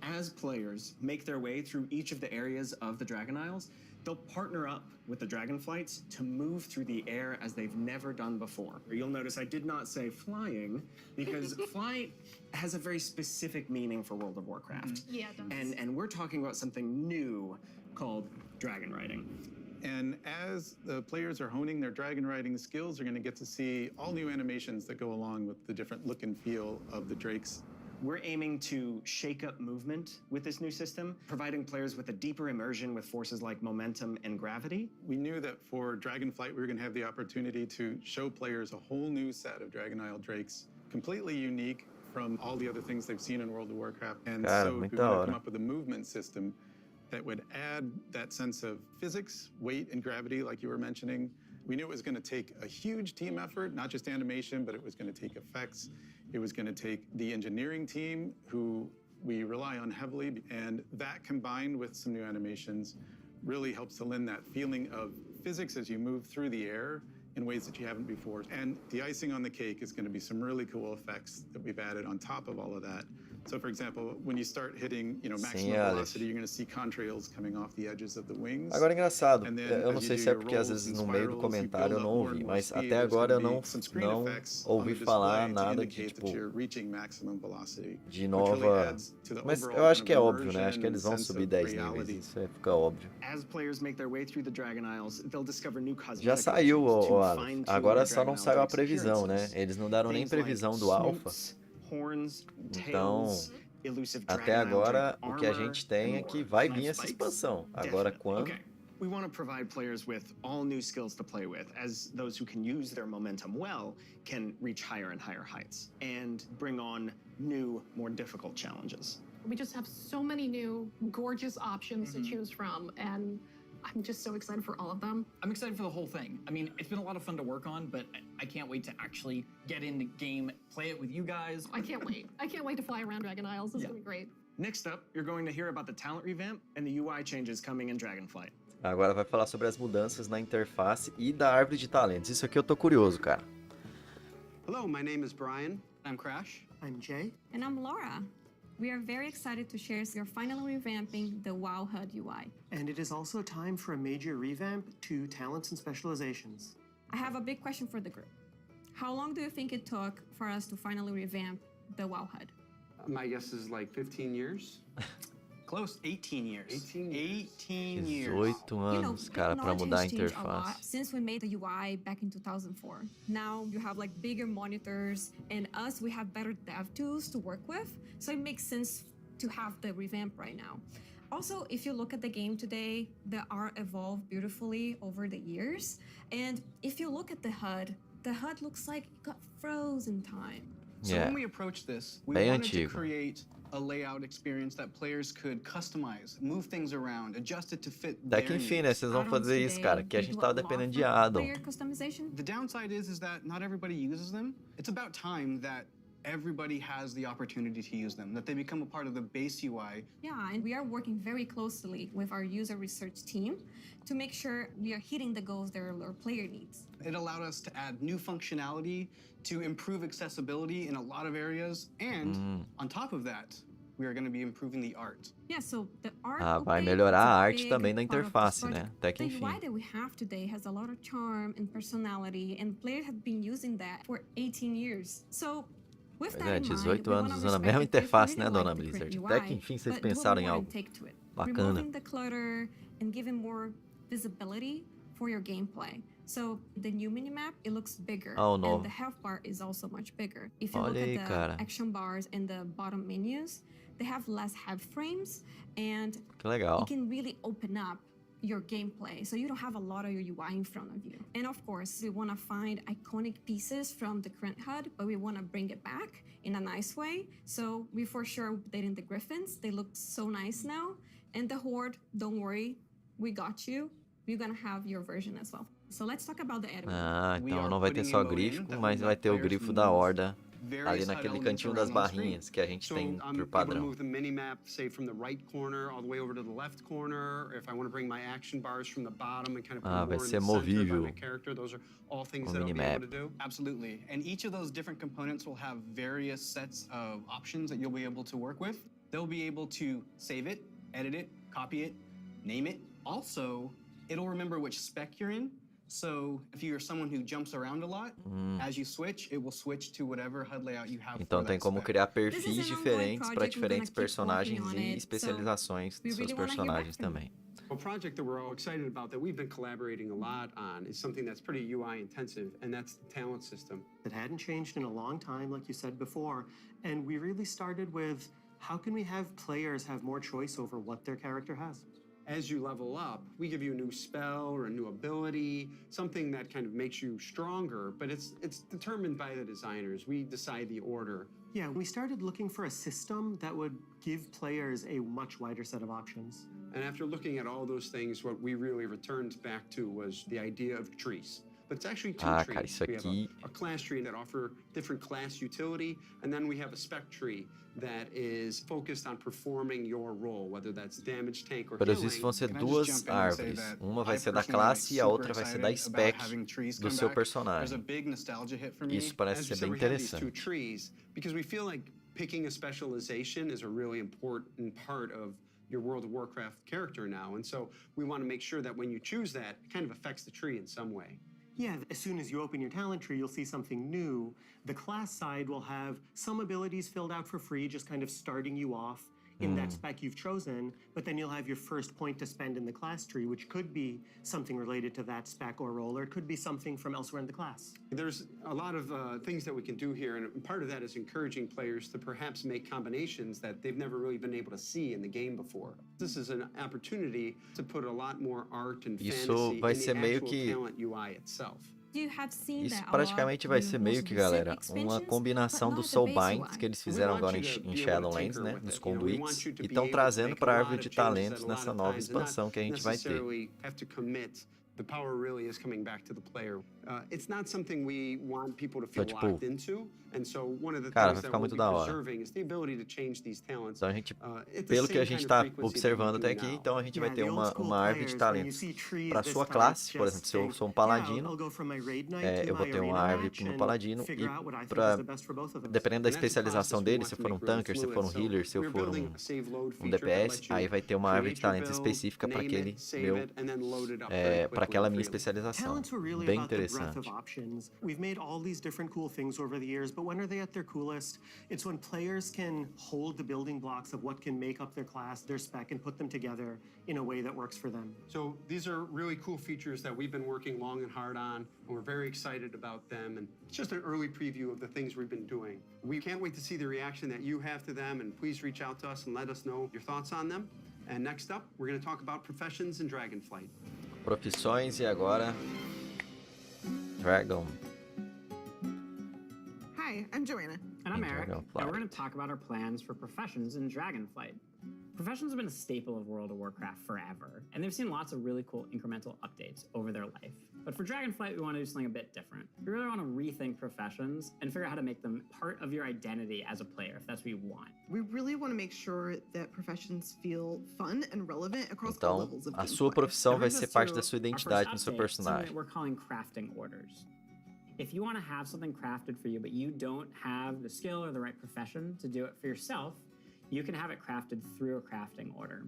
As players make their way through each of the areas of the Dragon Isles, they'll partner up with the Dragonflights to move through the air as they've never done before. You'll notice I did not say flying, because flight has a very specific meaning for World of Warcraft. Yeah, it does. And we're talking about something new called dragon riding. And as the players are honing their dragon riding skills, they're going to get to see all new animations that go along with the different look and feel of the drakes We're aiming to shake up movement with this new system, providing players with a deeper immersion with forces like momentum and gravity. We knew that for Dragonflight, we were going to have the opportunity to show players a whole new set of Dragon Isle Drakes, completely unique from all the other things they've seen in World of Warcraft. And Cara, so we muito wanted da to hora. come up with a movement system that would add that sense of physics, weight, and gravity, like you were mentioning. We knew it was going to take a huge team effort, not just animation, but it was going to take effects. It was going to take the engineering team, who we rely on heavily, and that combined with some new animations really helps to lend that feeling of physics as you move through the air in ways that you haven't before. And the icing on the cake is going to be some really cool effects that we've added on top of all of that. So, for example, when you start hitting, maximum velocity, you're going to see contrails coming off the edges of the wings. Agora é engraçado, And then eu não as you sei do se é your porque às rolls vezes and no meio do spirals, you comentário eu build não up more ouvi, and more mas speed. até There's agora eu gonna não, be some screen não effects on ouvi the falar display to nada de indicate that tipo you're reaching maximum velocity, de which really nova. adds to the Mas overall eu acho kind que é of óbvio, né? Acho que immersion eles vão sense subir of 10 níveis, reality. isso fica óbvio. As players make their way through the Dragon Isles, they'll discover new cosmetic Já saiu, options to Aleph. fine-tune Agora their só Dragon não Isle saiu a Drake's previsão, né? appearances. Eles não deram nem Things like previsão do alpha. snoots, horns, Então, tails, elusive até Dragon Isle agora, Drake o que a armor, gente tem and é que more. vai Snipe vir essa spikes? expansão. Agora, Definitely. quando? Okay. We want to provide players with all new skills to play with, as those who can use their momentum well can reach higher and higher heights and bring on new, more difficult challenges. We just have so many new gorgeous options to choose from, and I'm just so excited for all of them. I'm excited for the whole thing. I mean, it's been a lot of fun to work on, but I can't wait to actually get in the game, play it with you guys. I can't wait. I can't wait to fly around Dragon Isles. It's gonna be great. Next up, you're going to hear about the talent revamp and the UI changes coming in Dragonflight. Agora vai falar sobre as mudanças na interface e da árvore de talentos. Isso aqui eu tô curioso, cara. Hello, my name is Brian. I'm Crash. I'm Jay. And I'm Laura. We are very excited to share we are finally revamping the WoW HUD UI. And it is also time for a major revamp to talents and specializations. I have a big question for the group. How long do you think it took for us to finally revamp the WoW HUD? My guess is like 15 years. Close, 18 years. 18 years. 18 years. 18 anos, cara, pra Technology mudar a has changed a lot interface. since we made the UI back in 2004. Now you have like bigger monitors, and us, we have better dev tools to work with. So it makes sense to have the revamp right now. Also, if you look at the game today, the art evolved beautifully over the years. And if you look at the HUD looks like it got frozen time. So Yeah. when we approached this, we Bem wanted antigo. to create a layout experience that players could customize, move things around, adjust it to fit Até their que enfim, né? needs. Vocês vão fazer isso, cara. Que a gente tava dependendo de addon. The downside is that not everybody uses them. It's about time that everybody has the opportunity to use them, that they become a part of the base UI. Yeah, and we are working very closely with our user research team to make sure we are hitting the goals that our player needs. It allowed us to add new functionality, to improve accessibility in a lot of areas, and on top of that, we are going to be improving the art. Yeah, so the art. Ah, vai okay, melhorar it's a a arte big também da part of this interface, project. né? Até que The enfim. UI that we have today has a lot of charm and personality, and players have been using that for 18 years. So, with Pois that é, in mind, 18 we anos wanna usando a respect mesma that players interface, really né, like dona the current Blizzard? UI, Até que enfim vocês but do a pensaram em more algo and take to it. bacana. Removing the clutter and giving more visibility for your gameplay. So the new minimap, it looks bigger, Oh, no. and the health bar is also much bigger. If you look Olha aí, at the cara. action bars and the bottom menus, they have less head frames, and Que legal. it can really open up your gameplay, so you don't have a lot of your UI in front of you. And of course, we want to find iconic pieces from the current HUD, but we want to bring it back in a nice way. So we for sure updating the Griffins. They look so nice now. And the Horde, don't worry, we got you. We're gonna have your version as well. So let's talk about the editor. Ah, então não vai ter só grifo, mas vai ter o grifo da horda ali naquele cantinho das barrinhas que a gente So tem I'm por able to padrão. move the mini-map, say, from the right corner all the way over to the left corner. If I want to bring my action bars from the bottom and kind of put Ah, more vai in ser the center by movível my character, those are all things o that I'll be minimap. able to do. Absolutely. And each of those different components will have various sets of options that you'll be able to work with. They'll be able to save it, edit it, copy it, name it. Also, it'll remember which spec you're in. So if you're someone who jumps around a lot, as you switch, it will switch to whatever HUD layout you have Então for tem that como spec. criar perfis diferentes para diferentes keep working personagens on e it, especializações we dos seus really wanna hear back personagens from you. também. A project that we're all excited about that we've been collaborating a lot on is something that's pretty UI intensive, and that's the talent system. It hadn't changed in a long time, like you said before, and we really started with how can we have players have more choice over what their character has? As you level up, we give you a new spell or a new ability, something that kind of makes you stronger, but it's determined by the designers. We decide the order. Yeah, we started looking for a system that would give players a much wider set of options. And after looking at all those things, what we really returned back to was the idea of trees. But it's actually two trees. Cara, isso We have aqui... a class tree that offer different class utility, and then we have a spec tree that is focused on performing your role, whether that's damage, tank, or Pelos healing. vistos vão ser duas árvores. Uma vai ser da classe e a outra vai ser da spec do seu personagem. Isso parece ser bem interessante. Because we feel like picking a specialization is a really important part of your World of Warcraft character now, and so we want to make sure that when you choose that, it kind of affects the tree in some way. Yeah, as soon as you open your talent tree, you'll see something new. The class side will have some abilities filled out for free, just kind of starting you off in that spec you've chosen, but then you'll have your first point to spend in the class tree, which could be something related to that spec or role, or it could be something from elsewhere in the class. There's a lot of things that we can do here, and part of that is encouraging players to perhaps make combinations that they've never really been able to see in the game before. This is an opportunity to put a lot more art and fantasy in the actual talent UI itself. Isso praticamente vai ser meio que, galera, uma combinação do Soulbind que eles fizeram agora em Shadowlands, né, nos conduits, e estão trazendo para a árvore de talentos nessa nova expansão que a gente vai ter. The power really is coming back to the player. It's not something we want people to feel locked into, and so one of the things that we'll be preserving is the ability to change these talents. Então a gente, pelo que a gente está observando até aqui, então a gente vai ter uma árvore de talentos para sua classe. Por exemplo, se eu sou um paladino, eu vou ter uma árvore no paladino e para, dependendo da especialização dele, se eu for um tanker, se eu for um healer, se eu for um DPS, aí vai ter uma árvore de talentos específica para aquele meu, para aquela minha especialização. Bem interessante. We've made all these different cool things over the years, but when are they at their coolest? It's when players can hold the building blocks of what can make up their class, their spec, and put them together in a way that works for them. So these are really cool features that we've been working long and hard on, and we're very excited about them, and it's just an early preview of the things we've been doing. We can't wait to see the reaction that you have to them, and please reach out to us and let us know your thoughts on them. And next up, we're going to talk about professions in Dragonflight. Profissões e agora Dragon. Hi, I'm Joanna. And I'm Eric, and we're going to talk about our plans for professions in Dragonflight. Professions have been a staple of World of Warcraft forever, and they've seen lots of really cool incremental updates over their life. But for Dragonflight, we want to do something a bit different. We really want to rethink professions and figure out how to make them part of your identity as a player, if that's what you want. We really want to make sure that professions feel fun and relevant across all Então, levels of a sua profissão vai ser parte da sua identidade no seu Something personagem. that we're calling crafting orders. If you want to have something crafted for you, but you don't have the skill or the right profession to do it for yourself, you can have it crafted through a crafting order.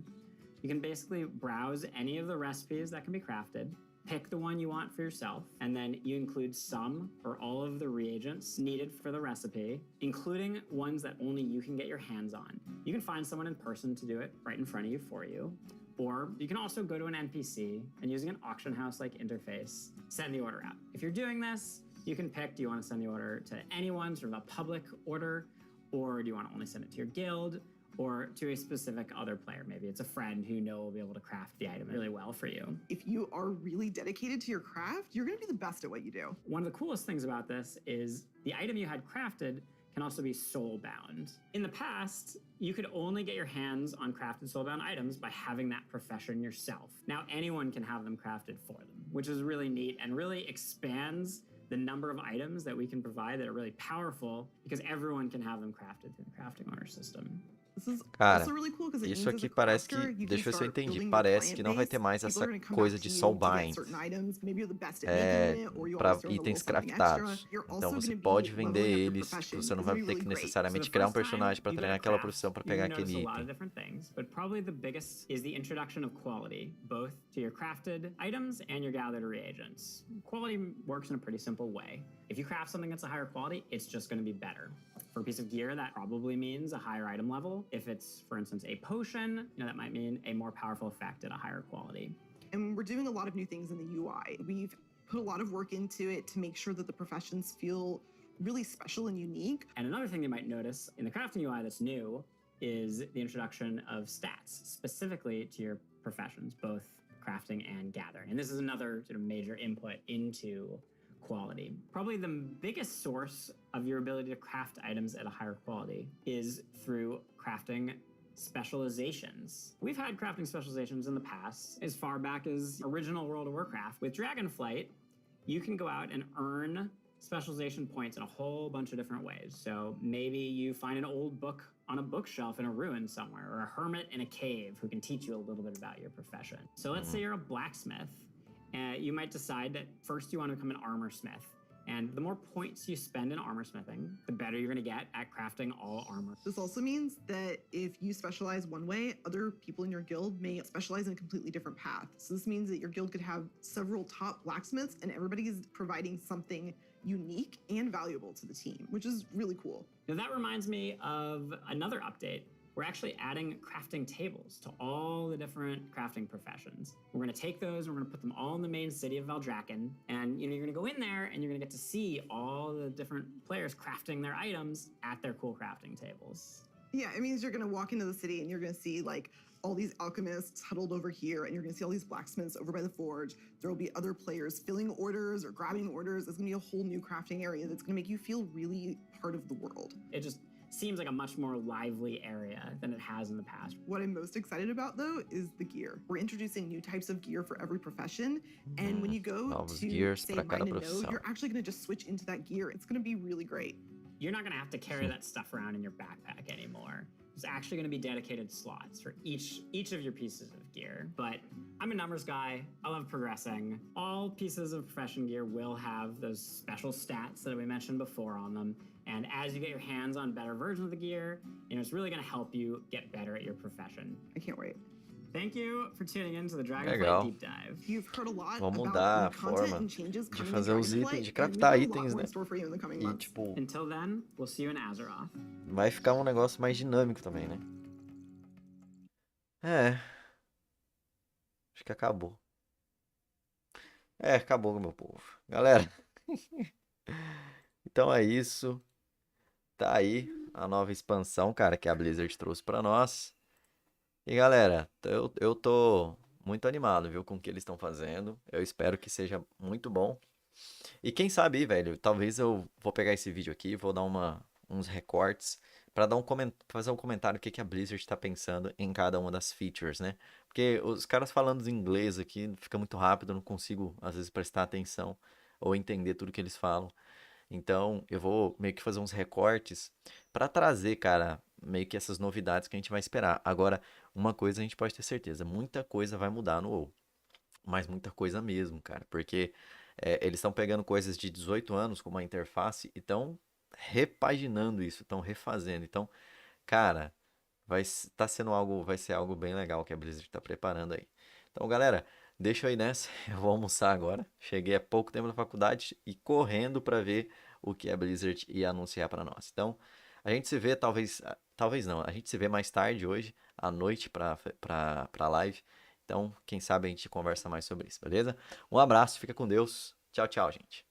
You can basically browse any of the recipes that can be crafted, pick the one you want for yourself, and then you include some or all of the reagents needed for the recipe, including ones that only you can get your hands on. You can find someone in person to do it right in front of you for you, or you can also go to an NPC and using an auction house-like interface, send the order out. If you're doing this, you can pick, do you want to send the order to anyone, sort of a public order, or do you want to only send it to your guild, or to a specific other player? Maybe it's a friend who you know will be able to craft the item really well for you. If you are really dedicated to your craft, you're going to be the best at what you do. One of the coolest things about this is the item you had crafted can also be soul-bound. In the past, you could only get your hands on crafted soul-bound items by having that profession yourself. Now anyone can have them crafted for them, which is really neat and really expands the number of items that we can provide that are really powerful because everyone can have them crafted through the crafting order system. Cara, isso aqui parece que, deixa eu ver se eu entendi, parece que não vai ter mais essa coisa de soulbind para itens craftados. Então você pode vender eles, tipo, você não vai ter que necessariamente criar um personagem para treinar aquela profissão para pegar aquele item. But probably the biggest is the introduction of quality, both to your crafted items and your gathered reagents. Quality works in a pretty simple way. If you craft something that's a higher quality, it's just going to be better. For a piece of gear, that probably means a higher item level. If it's, for instance, a potion, that might mean a more powerful effect at a higher quality. And we're doing a lot of new things in the UI. We've put a lot of work into it to make sure that the professions feel really special and unique. And another thing you might notice in the crafting UI that's new is the introduction of stats specifically to your professions, both crafting and gathering. And this is another sort of major input into quality. Probably the biggest source of your ability to craft items at a higher quality is through crafting specializations. We've had crafting specializations in the past, as far back as original World of Warcraft. With Dragonflight, you can go out and earn specialization points in a whole bunch of different ways. So maybe you find an old book on a bookshelf in a ruin somewhere, or a hermit in a cave who can teach you a little bit about your profession. So let's say you're a blacksmith, and you might decide that first you want to become an armor smith. And the more points you spend in armor smithing, the better you're going to get at crafting all armor. This also means that if you specialize one way, other people in your guild may specialize in a completely different path. So this means that your guild could have several top blacksmiths and everybody's providing something unique and valuable to the team, which is really cool. Now that reminds me of another update. We're actually adding crafting tables to all the different crafting professions. We're going to take those and we're going to put them all in the main city of Valdrakken. And you're going to go in there and you're going to get to see all the different players crafting their items at their cool crafting tables. Yeah, it means you're going to walk into the city and you're going to see like all these alchemists huddled over here, and you're going to see all these blacksmiths over by the forge. There will be other players filling orders or grabbing orders. There's going to be a whole new crafting area that's going to make you feel really part of the world. It just seems like a much more lively area than it has in the past. What I'm most excited about, though, is the gear. We're introducing new types of gear for every profession, and when you go to, say, Mine and Know, you're actually going to just switch into that gear. It's going to be really great. You're not going to have to carry that stuff around in your backpack anymore. There's actually going to be dedicated slots for each of your pieces of gear. But I'm a numbers guy. I love progressing. All pieces of profession gear will have those special stats that we mentioned before on them. And as you get your hands on better versions of the gear, it's really going to help you get better at your profession. I can't wait. Thank you for tuning in to the Dragonflight Deep Dive. You've heard a lot Vamos about mudar a the content forma and changes de coming fazer in os itens, Dragonflight, de and craftar we have a lot itens, more né? in store for you in the coming E, months. tipo, Until then, we'll see you in Azeroth. vai ficar um negócio mais dinâmico também, né? É. Acho que acabou. É, acabou, meu povo. Galera. Então é isso. Tá aí a nova expansão, cara, que a Blizzard trouxe pra nós. E galera, eu tô muito animado, viu, com o que eles estão fazendo. Eu espero que seja muito bom. E quem sabe, velho, talvez eu vou pegar esse vídeo aqui, vou dar uns recortes pra dar fazer um comentário o que a Blizzard tá pensando em cada uma das features, né? Porque os caras falando em inglês aqui fica muito rápido, eu não consigo às vezes prestar atenção ou entender tudo que eles falam. Então, eu vou meio que fazer uns recortes pra trazer, cara, meio que essas novidades que a gente vai esperar. Agora, uma coisa a gente pode ter certeza, muita coisa vai mudar no WoW. Mas muita coisa mesmo, cara, porque eles estão pegando coisas de 18 anos como a interface e estão repaginando isso, estão refazendo. Então, cara, vai ser algo bem legal que a Blizzard está preparando aí. Então, galera, deixa eu ir nessa. Eu vou almoçar agora. Cheguei há pouco tempo na faculdade e correndo para ver o que a Blizzard ia anunciar para nós. Então, a gente se vê, talvez não, a gente se vê mais tarde hoje, à noite, para live. Então, quem sabe a gente conversa mais sobre isso, beleza? Um abraço, fica com Deus. Tchau, tchau, gente.